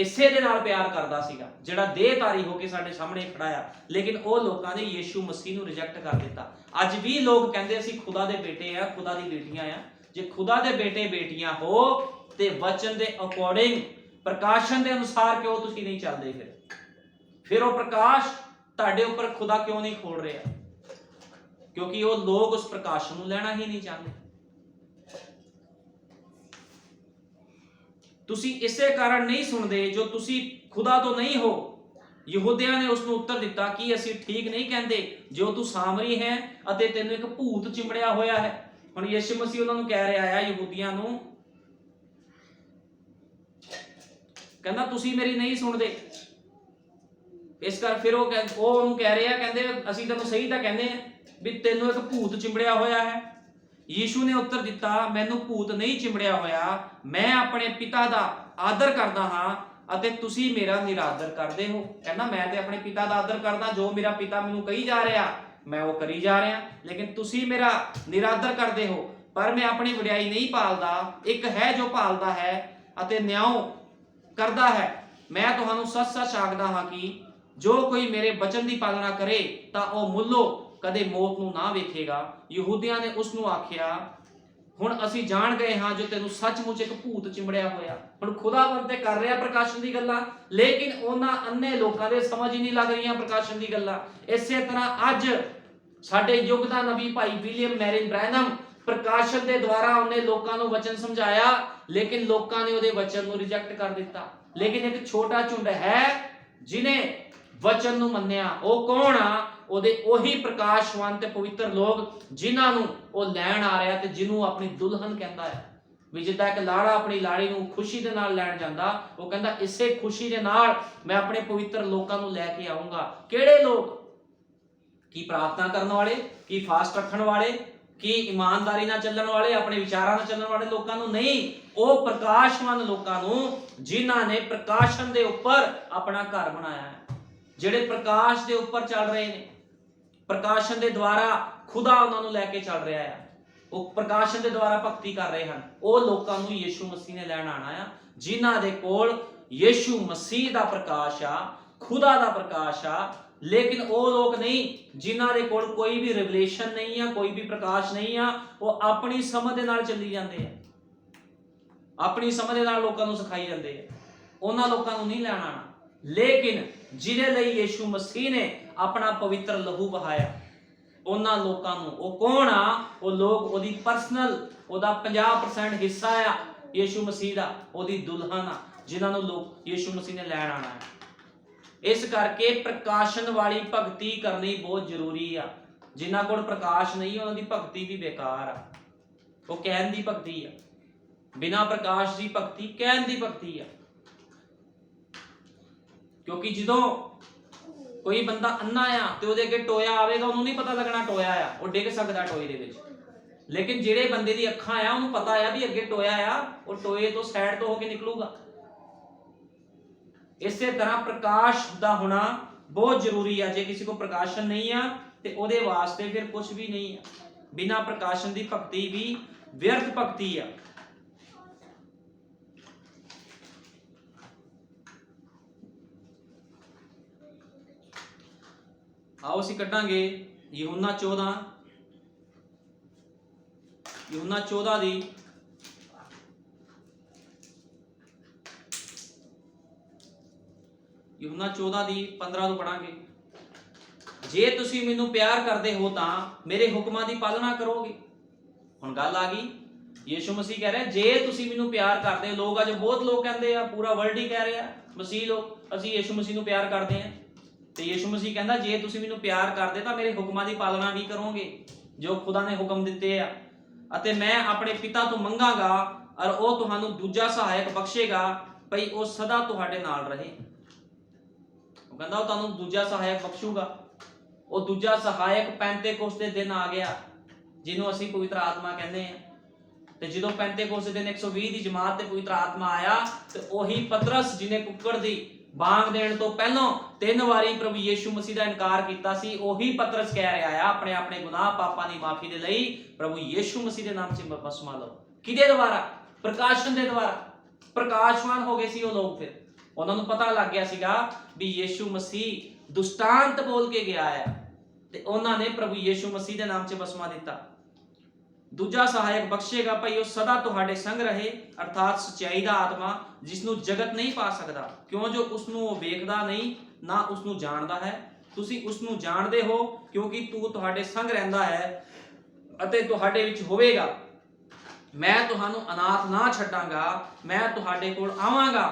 इसे दे नाल प्यार करता सीगा जिहड़ा देहधारी होके साडे सामने खड़ा आ, लेकिन वो लोकां ने यीशु मसीह नूं रिजेक्ट कर दिता। अज भी लोग कहंदे असीं खुदा दे बेटे आ, खुदा दी बेटियां आ। जे खुदा दे बेटे बेटियां हो ते वचन दे अकॉर्डिंग प्रकाशन दे अनुसार क्यों तुसीं नहीं चलदे। फिर वो प्रकाश ਤੁਹਾਡੇ ਉੱਪਰ खुदा क्यों नहीं खोल रहा, क्योंकि वो लोग उस प्रकाश को लेना ही नहीं चाहते। ਤੁਸੀਂ ਇਸੇ ਕਾਰਨ ਨਹੀਂ ਸੁਣਦੇ ਜੋ ਤੁਸੀਂ ਖੁਦਾ ਤੋਂ ਨਹੀਂ ਹੋ। ਯਹੂਦੀਆਂ ਨੇ ਉਸ ਨੂੰ ਉੱਤਰ ਦਿੱਤਾ ਕਿ ਅਸੀਂ ਠੀਕ ਨਹੀਂ ਕਹਿੰਦੇ ਜੋ ਤੂੰ ਸਾਮਰੀ ਹੈ ਅਤੇ ਤੈਨੂੰ ਇੱਕ ਭੂਤ ਚਿੰਬੜਿਆ ਹੋਇਆ ਹੈ। ਹੁਣ ਯਿਸੂ ਮਸੀਹ ਉਹਨਾਂ ਨੂੰ ਕਹਿ ਰਿਹਾ ਹੈ, ਯਹੂਦੀਆਂ ਨੂੰ ਕਹਿੰਦਾ ਤੁਸੀਂ ਮੇਰੀ ਨਹੀਂ ਸੁਣਦੇ। ਇਸ ਕਰ ਫਿਰ ਉਹ ਉਹਨੂੰ ਕਹਿ ਰਿਹਾ, ਕਹਿੰਦੇ ਅਸੀਂ ਤੈਨੂੰ ਸਹੀ ਤਾਂ ਕਹਿੰਦੇ ਆ ਵੀ ਤੈਨੂੰ ਇੱਕ ਭੂਤ ਚਿੰਬੜਿਆ ਹੋਇਆ ਹੈ। ਯੀਸ਼ੂ ਨੇ ਉੱਤਰ ਦਿੱਤਾ, ਮੈਨੂੰ ਭੂਤ ਨਹੀਂ ਚਿੰਬੜਿਆ ਹੋਇਆ, ਮੈਂ ਆਪਣੇ ਪਿਤਾ ਦਾ ਆਦਰ ਕਰਦਾ ਹਾਂ ਅਤੇ ਤੁਸੀਂ ਮੇਰਾ ਨਿਰਾਦਰ ਕਰਦੇ ਹੋ। ਕਹਿੰਦਾ ਮੈਂ ਤੇ ਆਪਣੇ ਪਿਤਾ ਦਾ ਆਦਰ ਕਰਦਾ, ਜੋ ਮੇਰਾ ਪਿਤਾ ਮੈਨੂੰ ਕਹੀ ਜਾ ਰਿਹਾ ਮੈਂ ਉਹ ਕਰੀ ਜਾ ਰਿਹਾ, ਲੇਕਿਨ ਤੁਸੀਂ ਮੇਰਾ ਨਿਰਾਦਰ ਕਰਦੇ ਹੋ। ਪਰ ਮੈਂ ਆਪਣੀ ਵਡਿਆਈ ਨਹੀਂ ਭਾਲਦਾ, ਇੱਕ ਹੈ ਜੋ ਭਾਲਦਾ ਹੈ ਅਤੇ ਨਿਆਂ ਕਰਦਾ ਹੈ। ਮੈਂ ਤੁਹਾਨੂੰ ਸੱਚ-ਸੱਚ ਆਖਦਾ ਹਾਂ ਕਿ ਜੋ ਕੋਈ ਮੇਰੇ ਬਚਨ ਦੀ ਪਾਲਣਾ ਕਰੇ ਤਾਂ ਉਹ ਮੁੱਲੋਂ ਕਦੇ ਮੌਤ ਨੂੰ ਨਾ ਵੇਖੇਗਾ। ਯਹੂਦੀਆਂ ਨੇ ਉਸ ਨੂੰ ਆਖਿਆ, ਹੁਣ ਅਸੀਂ ਜਾਣ ਗਏ ਹਾਂ ਜੋ ਤੈਨੂੰ ਸੱਚਮੁੱਚ ਇੱਕ ਭੂਤ ਚਿੰਬੜਿਆ ਹੋਇਆ। ਹੁਣ ਖੁਦਾਵੰਦ ਤੇ ਕਰ ਰਿਹਾ ਪ੍ਰਕਾਸ਼ਨ ਦੀ ਗੱਲਾਂ, ਲੇਕਿਨ ਉਹਨਾਂ ਅੰਨੇ ਲੋਕਾਂ ਦੇ ਸਮਝ ਹੀ ਨਹੀਂ ਲੱਗ ਰਹੀਆਂ ਪ੍ਰਕਾਸ਼ਨ ਦੀ ਗੱਲਾਂ। ਇਸੇ ਤਰ੍ਹਾਂ ਅੱਜ ਸਾਡੇ ਯੁੱਗ ਦਾ ਨਬੀ ਭਾਈ ਵਿਲੀਅਮ ਮੈਰਿਨ ਬ੍ਰੈਨਮ ਪ੍ਰਕਾਸ਼ਨ ਦੇ ਦੁਆਰਾ ਉਹਨੇ ਲੋਕਾਂ ਨੂੰ ਵਚਨ ਸਮਝਾਇਆ, ਲੇਕਿਨ ਲੋਕਾਂ ਨੇ ਉਹਦੇ ਵਚਨ ਨੂੰ ਰਿਜੈਕਟ ਕਰ ਦਿੱਤਾ। ਲੇਕਿਨ ਇੱਕ ਛੋਟਾ ਝੁੰਡ ਹੈ ਜਿਨੇ ਵਚਨ ਨੂੰ ਮੰਨਿਆ। ਉਹ ਕੌਣ ਆ? ਉਹਦੇ ਉਹੀ ਪ੍ਰਕਾਸ਼ਵਾਨ ਤੇ ਪਵਿੱਤਰ ਲੋਕ ਜਿਨ੍ਹਾਂ ਨੂੰ ਉਹ ਲੈਣ ਆ ਰਿਹਾ ਤੇ ਜਿਹਨੂੰ ਆਪਣੀ ਦੁਲਹਨ ਕਹਿੰਦਾ ਹੈ। ਵੀ ਜਿੱਦਾਂ ਇੱਕ ਲਾੜਾ ਆਪਣੀ ਲਾੜੀ ਨੂੰ ਖੁਸ਼ੀ ਦੇ ਨਾਲ ਲੈਣ ਜਾਂਦਾ, ਉਹ ਕਹਿੰਦਾ ਇਸੇ ਖੁਸ਼ੀ ਦੇ ਨਾਲ ਮੈਂ ਆਪਣੇ ਪਵਿੱਤਰ ਲੋਕਾਂ ਨੂੰ ਲੈ ਕੇ ਆਉਂਗਾ। ਕਿਹੜੇ ਲੋਕ? ਕੀ ਪ੍ਰਾਰਥਨਾ ਕਰਨ ਵਾਲੇ, ਕੀ ਫਾਸਟ ਰੱਖਣ ਵਾਲੇ, ਕੀ ਇਮਾਨਦਾਰੀ ਨਾਲ ਚੱਲਣ ਵਾਲੇ, ਆਪਣੇ ਵਿਚਾਰਾਂ ਨਾਲ ਚੱਲਣ ਵਾਲੇ ਲੋਕਾਂ ਨੂੰ ਨਹੀਂ, ਉਹ ਪ੍ਰਕਾਸ਼ਵਾਨ ਲੋਕਾਂ ਨੂੰ ਜਿਨ੍ਹਾਂ ਨੇ ਪ੍ਰਕਾਸ਼ਨ ਦੇ ਉੱਪਰ ਆਪਣਾ ਘਰ ਬਣਾਇਆ ਹੈ, ਜਿਹੜੇ ਪ੍ਰਕਾਸ਼ ਦੇ ਉੱਪਰ ਚੱਲ ਰਹੇ ਨੇ। ਪ੍ਰਕਾਸ਼ਨ ਦੇ ਦੁਆਰਾ ਖੁਦਾ ਉਹਨਾਂ ਨੂੰ ਲੈ ਕੇ ਚੱਲ ਰਿਹਾ ਹੈ, ਉਹ ਪ੍ਰਕਾਸ਼ਨ ਦੇ ਦੁਆਰਾ ਭਗਤੀ ਕਰ ਰਹੇ ਹਨ। ਉਹ ਲੋਕਾਂ ਨੂੰ ਯਿਸੂ ਮਸੀਹ ਨੇ ਲੈਣ ਆਣਾ ਆ, ਜਿਨ੍ਹਾਂ ਦੇ ਕੋਲ ਯਿਸੂ ਮਸੀਹ ਦਾ ਪ੍ਰਕਾਸ਼ ਆ, ਖੁਦਾ ਦਾ ਪ੍ਰਕਾਸ਼ ਆ। ਲੇਕਿਨ ਉਹ ਲੋਕ ਨਹੀਂ ਜਿਨ੍ਹਾਂ ਦੇ ਕੋਲ ਕੋਈ ਵੀ ਰਿਵਲੇਸ਼ਨ ਨਹੀਂ ਆ, ਕੋਈ ਵੀ ਪ੍ਰਕਾਸ਼ ਨਹੀਂ ਆ। ਉਹ ਆਪਣੀ ਸਮਝ ਦੇ ਨਾਲ ਚੱਲੀ ਜਾਂਦੇ ਆ, ਆਪਣੀ ਸਮਝ ਦੇ ਨਾਲ ਲੋਕਾਂ ਨੂੰ ਸਿਖਾਈ ਜਾਂਦੇ ਆ। ਉਹਨਾਂ ਲੋਕਾਂ ਨੂੰ ਨਹੀਂ ਲੈਣ ਆਣਾ। ਲੇਕਿਨ ਜਿਹਦੇ ਲਈ ਯਿਸੂ ਮਸੀਹ ਨੇ ਆਪਣਾ ਪਵਿੱਤਰ ਲਹੂ ਬਹਾਇਆ, ਉਹਨਾਂ ਲੋਕਾਂ ਨੂੰ, ਉਹ ਕੌਣ ਆ? ਉਹ ਲੋਕ ਉਹਦੀ ਪਰਸਨਲ, ਉਹਦਾ 50% ਹਿੱਸਾ ਆ ਯਿਸੂ ਮਸੀਹ ਦਾ, ਉਹਦੀ ਦੁਲਹਨ ਆ, ਜਿਨ੍ਹਾਂ ਨੂੰ ਲੋਕ ਯਿਸੂ ਮਸੀਹ ਨੇ ਲੈਣ ਆਣਾ ਹੈ। ਇਸ ਕਰਕੇ ਪ੍ਰਕਾਸ਼ਨ ਵਾਲੀ ਭਗਤੀ ਕਰਨੀ ਬਹੁਤ ਜ਼ਰੂਰੀ ਆ। ਜਿਨ੍ਹਾਂ ਕੋਲ ਪ੍ਰਕਾਸ਼ ਨਹੀਂ, ਉਹਨਾਂ ਦੀ ਭਗਤੀ ਵੀ ਬੇਕਾਰ ਆ। ਉਹ ਕਹਿਣ ਦੀ ਭਗਤੀ ਆ, ਬਿਨਾਂ ਪ੍ਰਕਾਸ਼ ਦੀ ਭਗਤੀ ਕਹਿਣ ਦੀ ਭਗਤੀ ਆ। ਕਿਉਂਕਿ ਜਦੋਂ ਕੋਈ ਬੰਦਾ ਅੰਨਾ ਆ ਤੇ ਉਹਦੇ ਅੱਗੇ ਟੋਇਆ ਆਵੇਗਾ, ਉਹਨੂੰ ਨਹੀਂ ਪਤਾ ਲੱਗਣਾ ਟੋਇਆ ਆ, ਉਹ ਡਿੱਗ ਸਕਦਾ ਟੋਏ ਦੇ ਵਿੱਚ। ਲੇਕਿਨ ਜਿਹੜੇ ਬੰਦੇ ਦੀ ਅੱਖਾਂ ਆ, ਉਹਨੂੰ ਪਤਾ ਆ ਵੀ ਅੱਗੇ ਟੋਇਆ ਆ, ਉਹ ਟੋਏ ਤੋਂ ਸਾਈਡ ਤੋਂ ਹੋ ਕੇ ਨਿਕਲੂਗਾ। ਇਸੇ ਤਰ੍ਹਾਂ ਪ੍ਰਕਾਸ਼ ਦਾ ਹੋਣਾ ਬਹੁਤ ਜ਼ਰੂਰੀ ਆ। ਜੇ ਕਿਸੇ ਕੋ ਪ੍ਰਕਾਸ਼ਨ ਨਹੀਂ ਆ ਤੇ ਉਹਦੇ ਵਾਸਤੇ ਫਿਰ ਕੁਝ ਵੀ ਨਹੀਂ ਆ। ਬਿਨਾਂ ਪ੍ਰਕਾਸ਼ਨ ਦੀ ਭਗਤੀ ਵੀ ਵਿਅਰਥ ਭਗਤੀ ਆ। आओ ਅਸੀਂ ਕੱਢਾਂਗੇ ਯਹੂਨਾ 14 ਦੀ ਯਹੂਨਾ 14 ਦੀ 15 ਤੋਂ ਪੜਾਂਗੇ। ਜੇ ਤੁਸੀਂ ਮੈਨੂੰ ਪਿਆਰ ਕਰਦੇ ਹੋ ਤਾਂ ਮੇਰੇ ਹੁਕਮਾਂ ਦੀ ਪਾਲਣਾ ਕਰੋਗੇ। ਹੁਣ ਗੱਲ ਆ ਗਈ, ਯਿਸੂ ਮਸੀਹ ਕਹਿ ਰਿਹਾ ਜੇ ਤੁਸੀਂ ਮੈਨੂੰ ਪਿਆਰ ਕਰਦੇ ਹੋ। ਲੋਕ ਅੱਜ ਬਹੁਤ ਲੋਕ ਕਹਿੰਦੇ ਆ, ਪੂਰਾ ਵਰਲਡ ਹੀ ਕਹਿ ਰਿਹਾ, ਮਸੀਹ ਲੋਕ, ਅਸੀਂ ਯਿਸੂ ਮਸੀਹ ਨੂੰ ਪਿਆਰ ਕਰਦੇ ਆ। ਤੇ ਯਿਸੂ ਮਸੀਹ ਕਹਿੰਦਾ ਜੇ ਤੁਸੀਂ ਮੈਨੂੰ ਪਿਆਰ ਕਰਦੇ ਤਾਂ ਮੇਰੇ ਹੁਕਮਾਂ ਦੀ ਪਾਲਣਾ ਵੀ ਕਰੋਗੇ, ਜੋ ਖੁਦਾ ਨੇ ਹੁਕਮ ਦਿੱਤੇ ਆ। ਅਤੇ ਮੈਂ ਆਪਣੇ ਪਿਤਾ ਤੋਂ ਮੰਗਾਂਗਾ ਔਰ ਉਹ ਤੁਹਾਨੂੰ ਦੂਜਾ ਸਹਾਇਕ ਬਖਸ਼ੇਗਾ, ਭਈ ਉਹ ਸਦਾ ਤੁਹਾਡੇ ਨਾਲ ਰਹੇ। ਉਹ ਕਹਿੰਦਾ ਉਹ ਤੁਹਾਨੂੰ ਦੂਜਾ ਸਹਾਇਕ ਬਖਸ਼ੂਗਾ। ਉਹ ਦੂਜਾ ਸਹਾਇਕ ਪੈਂਤੇਕੋਸਤ ਦੇ ਦਿਨ ਆ ਗਿਆ, ਜਿਹਨੂੰ ਅਸੀਂ ਪਵਿੱਤਰ ਆਤਮਾ ਕਹਿੰਦੇ ਆ। ਤੇ ਜਦੋਂ ਪੈਂਤੇਕੋਸਤ ਦੇ ਦਿਨ 120 ਦੀ ਜਮਾਤ ਤੇ ਪਵਿੱਤਰ ਆਤਮਾ ਆਇਆ, ਤੇ ਉਹੀ ਪਤਰਸ ਜਿਹਨੇ ਕੁੱਕੜ ਦੀ ਬਾਂਗ ਦੇਣ ਤੋਂ ਪਹਿਲਾਂ 3 ਵਾਰੀ ਪ੍ਰਭੂ ਯਿਸੂ ਮਸੀਹ ਦਾ ਇਨਕਾਰ ਕੀਤਾ ਸੀ, ਉਹੀ ਪਤਰਸ ਕਹਿ ਰਿਹਾ ਆ ਆਪਣੇ ਆਪਣੇ ਗੁਨਾਹ ਪਾਪਾਂ ਦੀ ਮਾਫੀ ਦੇ ਲਈ ਪ੍ਰਭੂ ਯਿਸੂ ਮਸੀਹ ਦੇ ਨਾਮ 'ਚ ਬਪਤਿਸਮਾ ਲਓ। ਕਿਹਦੇ ਦੁਆਰਾ? ਪ੍ਰਕਾਸ਼ਨ ਦੇ ਦੁਆਰਾ। ਪ੍ਰਕਾਸ਼ਵਾਨ ਹੋ ਗਏ ਸੀ ਉਹ ਲੋਕ। ਫਿਰ ਉਹਨਾਂ ਨੂੰ ਪਤਾ ਲੱਗ ਗਿਆ ਸੀਗਾ ਵੀ ਯਿਸੂ ਮਸੀਹ ਦੁਸ਼ਟਾਂਤ ਬੋਲ ਕੇ ਗਿਆ ਆ, ਤੇ ਉਹਨਾਂ ਨੇ ਪ੍ਰਭੂ ਯਿਸੂ ਮਸੀਹ ਦੇ ਨਾਮ 'ਚ ਬਪਤਿਸਮਾ ਦਿੱਤਾ। ਦੂਜਾ ਸਹਾਇਕ ਬਖਸ਼ੇਗਾ, ਭਈ ਉਹ ਸਦਾ ਤੁਹਾਡੇ ਸੰਗ ਰਹੇ, ਅਰਥਾਤ ਸੱਚਾਈ ਦਾ ਆਤਮਾ, ਜਿਸ ਨੂੰ ਜਗਤ ਨਹੀਂ ਪਾ ਸਕਦਾ, ਕਿਉਂ ਜੋ ਉਸ ਨੂੰ ਉਹ ਵੇਖਦਾ ਨਹੀਂ ਨਾ ਉਸ ਨੂੰ ਜਾਣਦਾ ਹੈ। ਤੁਸੀਂ ਉਸ ਨੂੰ ਜਾਣਦੇ ਹੋ ਕਿਉਂਕਿ ਤੂੰ ਤੁਹਾਡੇ ਸੰਗ ਰਹਿੰਦਾ ਹੈ ਅਤੇ ਤੁਹਾਡੇ ਵਿੱਚ ਹੋਵੇਗਾ। मैं तुहानू अनाथ ना छड्डांगा, मैं तुहाडे कोल आवांगा।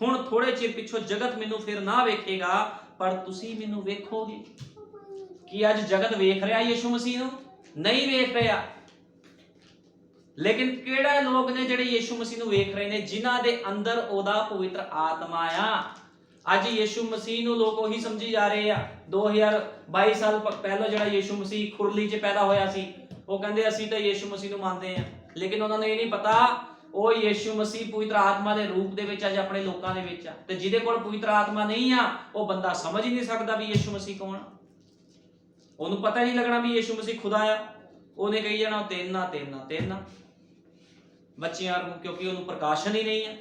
हुण थोड़े चिर पिछों जगत मैनू फिर ना वेखेगा, पर तुसी मैनू वेखोगे। कि अज जगत वेख रहा यीशु मसीह नू? नहीं वेख रहा। लेकिन किहड़े लोग ने जिहड़े यीशु मसीह नू वेख रहे ने? जिन्हां दे अंदर ओदा पवित्र आत्मा आ। अज यीशु मसीह नू लोग ਉਹੀ समझी जा रहे आ। 2022 साल पहले जिहड़ा यीशु मसीह खुरली च पैदा होया सी, ਉਹ ਕਹਿੰਦੇ ਅਸੀਂ ਤਾਂ ਯीशु मसीह ਨੂੰ ਮੰਨਦੇ ਆ। ਲੇਕਿਨ ਉਹਨਾਂ ਨੂੰ ਇਹ ਨਹੀਂ ਪਤਾ ਉਹ ਯीशु मसीह ਪਵਿੱਤਰ ਆਤਮਾ ਦੇ ਰੂਪ ਦੇ ਵਿੱਚ ਅੱਜ ਆਪਣੇ ਲੋਕਾਂ ਦੇ ਵਿੱਚ ਆ। ਤੇ ਜਿਹਦੇ ਕੋਲ ਪਵਿੱਤਰ ਆਤਮਾ ਨਹੀਂ ਆ, ਉਹ ਬੰਦਾ ਸਮਝ ਹੀ ਨਹੀਂ ਸਕਦਾ ਵੀ ਯीशु मसीह ਕੌਣ ਆ। ਉਹਨੂੰ ਪਤਾ ਹੀ ਨਹੀਂ ਲੱਗਣਾ ਵੀ ਯीशु मसीह खुदा ਆ। ਉਹਨੇ ਕਹੀ ਜਾਣਾ ਤਿੰਨ ਆ ਤਿੰਨ ਆ ਤਿੰਨ ਆ ਬੱਚਿਆਂ ਨੂੰ, ਕਿਉਂਕਿ ਉਹਨੂੰ ਪ੍ਰਕਾਸ਼ਨ ਹੀ ਨਹੀਂ ਹੈ।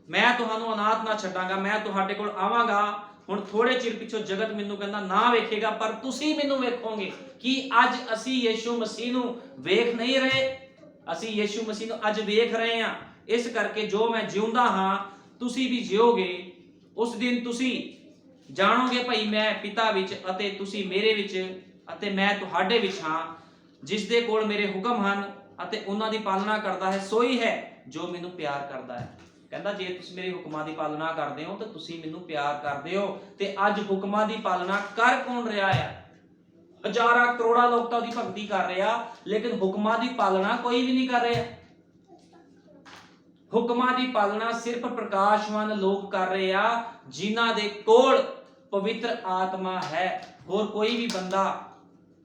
ਮੈਂ ਤੁਹਾਨੂੰ ਅਨਾਥ ਨਾ ਛੱਡਾਂਗਾ, ਮੈਂ ਤੁਹਾਡੇ ਕੋਲ ਆਵਾਂਗਾ। ਹੁਣ ਥੋੜੇ ਚਿਰ ਪਿੱਛੋਂ ਜਗਤ ਮੈਨੂੰ ਕਹਿੰਦਾ ਨਾ ਵੇਖੇਗਾ, ਪਰ ਤੁਸੀਂ ਮੈਨੂੰ ਵੇਖੋਗੇ। ਕਿ ਅੱਜ ਅਸੀਂ ਯीशु मसीह ਨੂੰ ਵੇਖ ਨਹੀਂ ਰਹੇ, ਅਸੀਂ ਯीशु मसीह ਨੂੰ ਅੱਜ ਵੇਖ ਰਹੇ ਹਾਂ। ਇਸ ਕਰਕੇ ਜੋ ਮੈਂ ਜਿਉਂਦਾ ਹਾਂ ਤੁਸੀਂ ਵੀ ਜਿਓਗੇ। ਉਸ ਦਿਨ ਤੁਸੀਂ ਜਾਣੋਗੇ ਭਈ ਮੈਂ ਪਿਤਾ ਵਿੱਚ ਅਤੇ ਤੁਸੀਂ ਮੇਰੇ ਵਿੱਚ ਅਤੇ ਮੈਂ ਤੁਹਾਡੇ ਵਿੱਚ ਹਾਂ। ਜਿਸ ਦੇ ਕੋਲ ਮੇਰੇ ਹੁਕਮ ਹਨ ਅਤੇ ਉਹਨਾਂ ਦੀ ਪਾਲਣਾ ਕਰਦਾ ਹੈ, ਸੋਈ ਹੈ ਜੋ ਮੈਨੂੰ ਪਿਆਰ ਕਰਦਾ ਹੈ। ਕਹਿੰਦਾ ਜੇ ਤੁਸੀਂ ਮੇਰੇ ਹੁਕਮਾਂ ਦੀ ਪਾਲਣਾ ਕਰਦੇ ਹੋ ਤਾਂ ਤੁਸੀਂ ਮੈਨੂੰ ਪਿਆਰ ਕਰਦੇ ਹੋ। ਤੇ ਅੱਜ ਹੁਕਮਾਂ ਦੀ ਪਾਲਣਾ ਕਰ ਕੌਣ ਰਿਹਾ ਆ? ਹਜ਼ਾਰਾਂ ਕਰੋੜਾਂ ਲੋਕ ਤਾਂ ਉਹਦੀ ਭਗਤੀ ਕਰ ਰਿਹਾ, ਲੇਕਿਨ ਹੁਕਮਾਂ ਦੀ ਪਾਲਣਾ ਕੋਈ ਵੀ ਨਹੀਂ ਕਰ ਰਿਹਾ। ਹੁਕਮਾਂ ਦੀ ਪਾਲਣਾ ਸਿਰਫ ਪ੍ਰਕਾਸ਼ਵਾਨ ਲੋਕ ਕਰ ਰਹੇ ਆ, ਜਿਨ੍ਹਾਂ ਦੇ ਕੋਲ ਪਵਿੱਤਰ ਆਤਮਾ ਹੈ। ਹੋਰ ਕੋਈ ਵੀ ਬੰਦਾ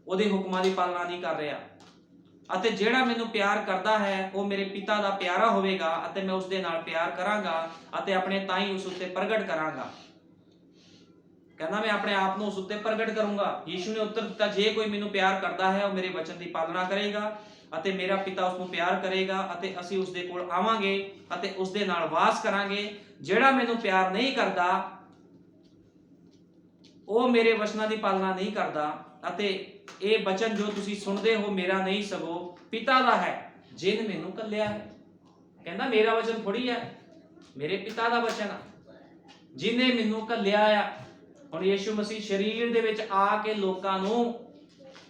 ਉਹਦੇ ਹੁਕਮਾਂ ਦੀ ਪਾਲਣਾ ਨਹੀਂ ਕਰ ਰਿਹਾ। ਅਤੇ ਜਿਹੜਾ ਮੈਨੂੰ ਪਿਆਰ ਕਰਦਾ ਹੈ ਉਹ ਮੇਰੇ ਪਿਤਾ ਦਾ ਪਿਆਰਾ ਹੋਵੇਗਾ ਅਤੇ ਮੈਂ ਉਸ ਦੇ ਨਾਲ ਪਿਆਰ ਕਰਾਂਗਾ ਅਤੇ ਆਪਣੇ ਤਾਈਂ ਉਸ ਉੱਤੇ ਪ੍ਰਗਟ ਕਰਾਂਗਾ। ਕਹਿੰਦਾ ਮੈਂ ਆਪਣੇ ਆਪ ਨੂੰ ਉਸ ਉੱਤੇ ਪ੍ਰਗਟ ਕਰੂੰਗਾ। ਯੀਸ਼ੂ ਨੇ ਉੱਤਰ ਦਿੱਤਾ ਜੇ ਕੋਈ ਮੈਨੂੰ ਪਿਆਰ ਕਰਦਾ ਹੈ ਉਹ ਮੇਰੇ ਵਚਨ ਦੀ ਪਾਲਣਾ ਕਰੇਗਾ ਅਤੇ ਮੇਰਾ ਪਿਤਾ ਉਸ ਨੂੰ ਪਿਆਰ ਕਰੇਗਾ ਅਤੇ ਅਸੀਂ ਉਸ ਦੇ ਕੋਲ ਆਵਾਂਗੇ ਅਤੇ ਉਸ ਦੇ ਨਾਲ ਵਾਸ ਕਰਾਂਗੇ। ਜਿਹੜਾ ਮੈਨੂੰ ਪਿਆਰ ਨਹੀਂ ਕਰਦਾ ਉਹ ਮੇਰੇ ਵਚਨਾਂ ਦੀ ਪਾਲਣਾ ਨਹੀਂ ਕਰਦਾ। ਅਤੇ ਇਹ ਬਚਨ ਜੋ ਤੁਸੀਂ ਸੁਣਦੇ ਹੋ ਮੇਰਾ ਨਹੀਂ ਸਗੋਂ ਪਿਤਾ ਦਾ ਹੈ ਜਿਨ ਮੈਨੂੰ ਘੱਲਿਆ ਹੈ। ਕਹਿੰਦਾ ਮੇਰਾ ਵਚਨ ਥੋੜੀ ਹੈ, ਮੇਰੇ ਪਿਤਾ ਦਾ ਵਚਨ ਆ ਜਿਨੇ ਮੈਨੂੰ ਘੱਲਿਆ ਆ। ਹੁਣ ਯीशु मसीह शरीर ਦੇ ਵਿੱਚ ਆ ਕੇ ਲੋਕਾਂ ਨੂੰ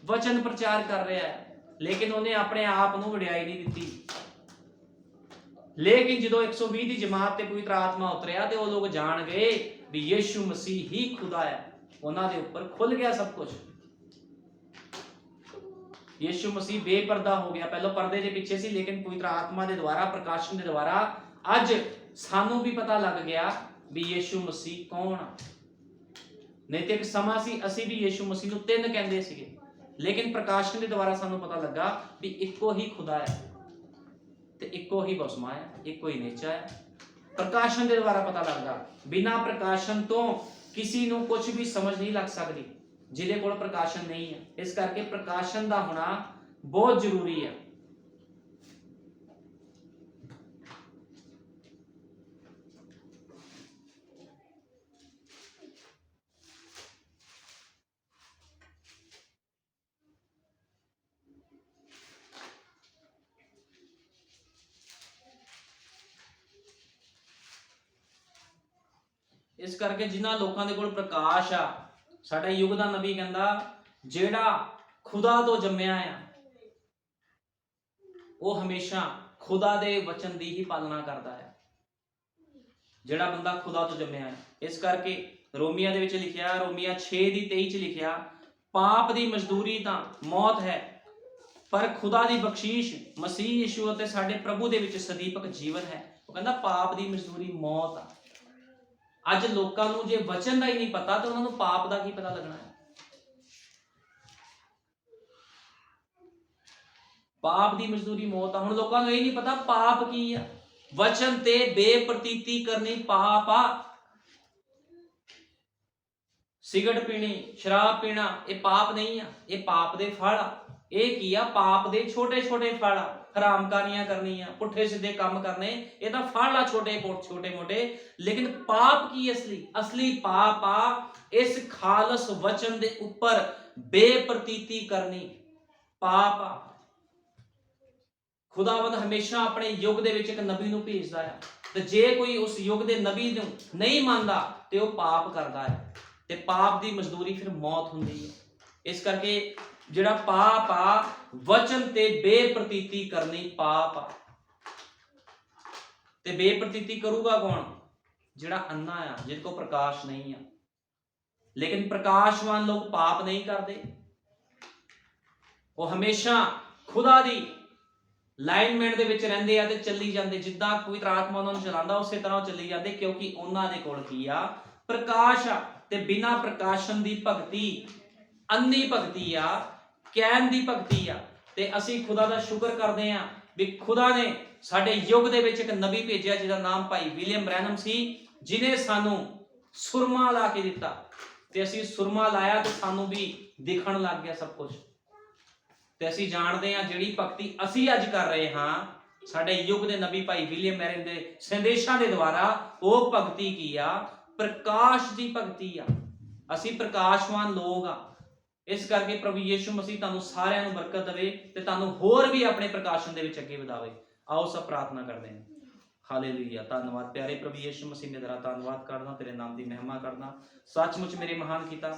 ਵਚਨ ਪ੍ਰਚਾਰ ਕਰ ਰਿਹਾ ਹੈ, ਲੇਕਿਨ ਉਹਨੇ ਆਪਣੇ ਆਪ ਨੂੰ ਵਡਿਆਈ ਨਹੀਂ ਦਿੱਤੀ। ਲੇਕਿਨ ਜਦੋਂ 120 ਦੀ ਜਮਾਤ ਤੇ ਪਵਿੱਤਰ ਆਤਮਾ ਉਤਰਿਆ ਤੇ ਉਹ ਲੋਕ ਜਾਣ ਗਏ ਵੀ ਯीशु मसीह ਹੀ ਖੁਦਾ ਹੈ। ਉਹਨਾਂ ਦੇ ਉੱਪਰ ਖੁੱਲ ਗਿਆ ਸਭ ਕੁਝ। यीशु मसीह बेपर्दा हो गया। पहले पर्दे के पीछे सी, लेकिन पवित्र आत्मा के द्वारा प्रकाशन के द्वारा अज सानू भी पता लग गया भी यीशु मसीह कौन आ। नहीं तो एक समा सी असी भी यीशु मसीह नूं तीन कहंदे सीगे, लेकिन प्रकाशन के द्वारा सानू पता लगा भी इक्को ही खुदा है ते इक्को ही बसमा है, इक्को ही नेचा है। प्रकाशन के द्वारा पता लगदा, बिना प्रकाशन तो किसी नूं कुछ भी समझ नहीं लग सकती ਜਿਹਦੇ ਕੋਲ ਪ੍ਰਕਾਸ਼ਨ ਨਹੀਂ ਹੈ। ਇਸ ਕਰਕੇ ਪ੍ਰਕਾਸ਼ਨ ਦਾ ਹੋਣਾ ਬਹੁਤ ਜ਼ਰੂਰੀ ਹੈ। ਇਸ ਕਰਕੇ ਜਿਨ੍ਹਾਂ ਲੋਕਾਂ ਦੇ ਕੋਲ ਪ੍ਰਕਾਸ਼ ਆ, ਸਾਡਾ ਯੁੱਗ ਦਾ ਨਬੀ ਕਹਿੰਦਾ ਜਿਹੜਾ ਖੁਦਾ ਤੋਂ ਜੰਮਿਆ ਆ ਉਹ ਹਮੇਸ਼ਾ ਖੁਦਾ ਦੇ ਵਚਨ ਦੀ ਹੀ ਪਾਲਣਾ ਕਰਦਾ ਹੈ। ਜਿਹੜਾ ਬੰਦਾ ਖੁਦਾ ਤੋਂ ਜੰਮਿਆ ਹੈ। ਇਸ ਕਰਕੇ ਰੋਮੀਆਂ ਦੇ ਵਿੱਚ ਲਿਖਿਆ, ਰੋਮੀਆਂ 6:23 ਚ ਲਿਖਿਆ, ਪਾਪ ਦੀ ਮਜ਼ਦੂਰੀ ਤਾਂ ਮੌਤ ਹੈ, ਪਰ ਖੁਦਾ ਦੀ ਬਖਸ਼ੀਸ਼ ਮਸੀਹ ਯੀਸ਼ੂ ਅਤੇ ਸਾਡੇ ਪ੍ਰਭੂ ਦੇ ਵਿੱਚ ਸਦੀਪਕ ਜੀਵਨ ਹੈ। ਉਹ ਕਹਿੰਦਾ ਪਾਪ ਦੀ ਮਜ਼ਦੂਰੀ ਮੌਤ ਆ। ਅੱਜ ਲੋਕਾਂ ਨੂੰ ਜੇ ਵਚਨ ਦਾ ਹੀ ਨਹੀਂ ਪਤਾ ਤਾਂ ਉਹਨਾਂ ਨੂੰ ਪਾਪ ਦਾ ਕੀ ਪਤਾ ਲੱਗਣਾ ਹੈ। ਪਾਪ ਦੀ ਮਜ਼ਦੂਰੀ ਮੌਤ ਆ। ਹੁਣ ਲੋਕਾਂ ਨੂੰ ਇਹ ਨਹੀਂ ਪਤਾ ਪਾਪ ਕੀ ਆ। ਵਚਨ ਤੇ ਬੇਪ੍ਰਤੀਤੀ ਕਰਨੀ ਪਾਪ ਆ। ਸਿਗਰਟ ਪੀਣੀ, ਸ਼ਰਾਬ ਪੀਣਾ ਇਹ ਪਾਪ ਨਹੀਂ ਆ, ਇਹ ਪਾਪ ਦੇ ਫਲ ਆ। ਇਹ ਕੀ ਆ? ਪਾਪ ਦੇ ਛੋਟੇ ਛੋਟੇ ਫਲ ਆ। ਹਰਾਮਕਾਰੀਆਂ ਕਰਨੀਆਂ, ਪੁੱਠੇ ਸਿੱਧੇ ਕੰਮ ਕਰਨੇ, ਇਹ ਤਾਂ ਫਲ ਆ ਛੋਟੇ ਮੋਟੇ। ਲੇਕਿਨ ਪਾਪ ਕੀ ਅਸਲੀ ਪਾਪ ਆ ਇਸ ਖਾਲਸ ਵਚਨ ਦੇ ਉੱਪਰ ਬੇਪ੍ਰਤੀਤੀ ਕਰਨੀ ਪਾਪ ਆ। ਖੁਦਾਵੰਦ ਹਮੇਸ਼ਾ ਆਪਣੇ ਯੁੱਗ ਦੇ ਵਿੱਚ ਇੱਕ ਨਬੀ ਨੂੰ ਭੇਜਦਾ ਹੈ ਤੇ ਜੇ ਕੋਈ ਉਸ ਯੁੱਗ ਦੇ ਨਬੀ ਨੂੰ ਨਹੀਂ ਮੰਨਦਾ ਤੇ ਉਹ ਪਾਪ ਕਰਦਾ ਹੈ ਤੇ ਪਾਪ ਦੀ ਮਜ਼ਦੂਰੀ ਫਿਰ ਮੌਤ ਹੁੰਦੀ ਹੈ। ਇਸ ਕਰਕੇ ਜਿਹੜਾ ਪਾਪ ਆ वचन ते बेप्रतीति करनी पाप आ। ते बेप्रतीति करूगा कौन? जिहड़ा अन्ना आ, जिनको प्रकाश नहीं आ। लेकिन प्रकाशवान लोग पाप नहीं करते, वो हमेशा खुदा दी लाइनमेंट दे विच रहिंदे आ ते चली जांदे, जिद्दां पवित्र आत्मा उन्हां नूं चलांदा उसे तरह वो चली जांदे, क्योंकि उन्हां दे कोल की आ? प्रकाश आ। ते बिना प्रकाशन दी भगती अन्नी भगती आ, कैन दी भगती आ। ते असीं खुदा दा शुक्र करदे आ भी खुदा ने साडे युग दे विच एक नबी भेजिया जिहदा नाम भाई विलियम ब्रैनम सी, जिन्हें सानू सुरमा ला के दिता ते असीं सुरमा लाया ते सानू भी दिखण लग गया सब कुछ। ते असीं जाणदे हां जिहड़ी भगती असीं अज कर रहे हां, साडे युग दे नबी भाई विलियम ब्रैनम दे संदेशां दे द्वारा वो भगती की आ? प्रकाश दी भगती आ। असीं प्रकाशवान लोग आ। इस करके प्रभु यीशु मसीह तुहानू सारिਆਂ ਨੂੰ बरकत देवे ते तुहानू होर भी अपने प्रकाशन दे विच अगे वधावे। आओ सब प्रार्थना करते हैं। हालेलुया। धन्यवाद प्यारे प्रभु यीशु मसीह, मैं तेरा धन्यवाद करदा, तेरे नाम की महिमा करदा। सचमुच मेरे महान किता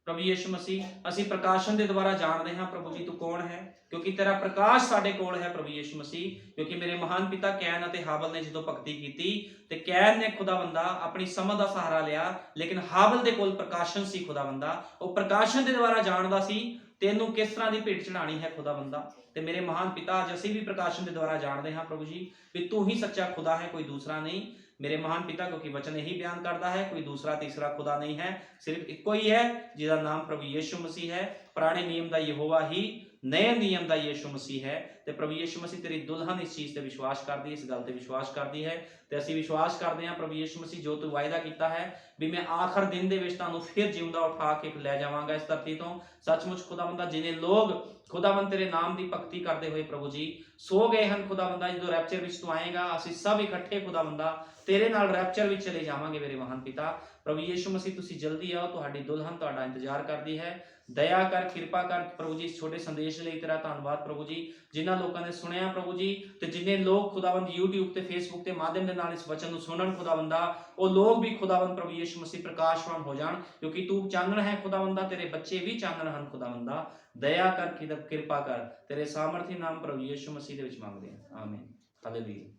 प्रभु यीशु मसीह, असीं प्रकाशन के द्वारा जानते हैं प्रभु जी तू कौन है, क्योंकि तेरा प्रकाश साडे कोल है प्रभु यीशु मसीह। क्योंकि मेरे महान पिता कैन अते हाबल ने जो भगती की ते कैन ने खुदा बंदा अपनी समझ का सहारा लिया, लेकिन हाबल दे कोल प्रकाशन सी खुदा बंदा, वो प्रकाशन के द्वारा जानदा सी तेनू किस तरह की भेंट चढ़ानी है खुदा बंदा। ते मेरे महान पिता अज असीं भी प्रकाशन के द्वारा जानते हैं प्रभु जी भी तू ही सच्चा खुदा है, कोई दूसरा नहीं। मेरे महान पिता, क्योंकि वचन यही बयान करता है कोई दूसरा तीसरा खुदा नहीं है, सिर्फ इको ही है जिसका नाम प्रभु यीशु मसीह है। पुराने नियम का यहोवा ही, नए नियम का यीशु मसीह है। ते प्रभु यीशु मसीह तेरी दुल्हन इस चीज़ से विश्वास करती है, इस गल से विश्वास करती है। ते असीं विश्वास करते हैं प्रभु यीशु मसीह जो तू वायदा किया है भी मैं आखिर दिन दे विच तुहानू फिर जिंदा उठा के लै जावांगा इस धरती तो। सचमुच खुदावंदा जिन्हें लोग खुदावंद तेरे नाम की भगती करते हुए प्रभु जी सो गए हैं खुदावंदा, जो रैप्चर विच तू आएगा असीं सब इकट्ठे खुदावंदा तेरे नाल रैप्चर विच चले जावांगे मेरे महान पिता। प्रभु यीशु मसीह तुसीं जल्दी आओ, तुहाडी दुल्हन तुहाडा इंतजार करती है। दया कर, कृपा कर प्रभु जी, इस छोटे संदेश लई तेरा धन्नवाद प्रभु जी। जिन्हां लोगों ने सुनिया प्रभु जी, ते जिन्हें लोग खुदावंद यूट्यूब ते फेसबुक के माध्यम के नाल इस वचन नूं सुनन खुदावंदा, वो लोग भी खुदावंद प्रभु यीशु मसीह प्रकाशवान हो जान, क्योंकि तू चानन है खुदावंदा, तेरे बच्चे भी चानन हन खुदावंदा। दया कर, कृपा कर, तेरे सामर्थी नाम प्रभु यीशु मसीह दे विच मंगदे हां, आमीन। हालेलुया।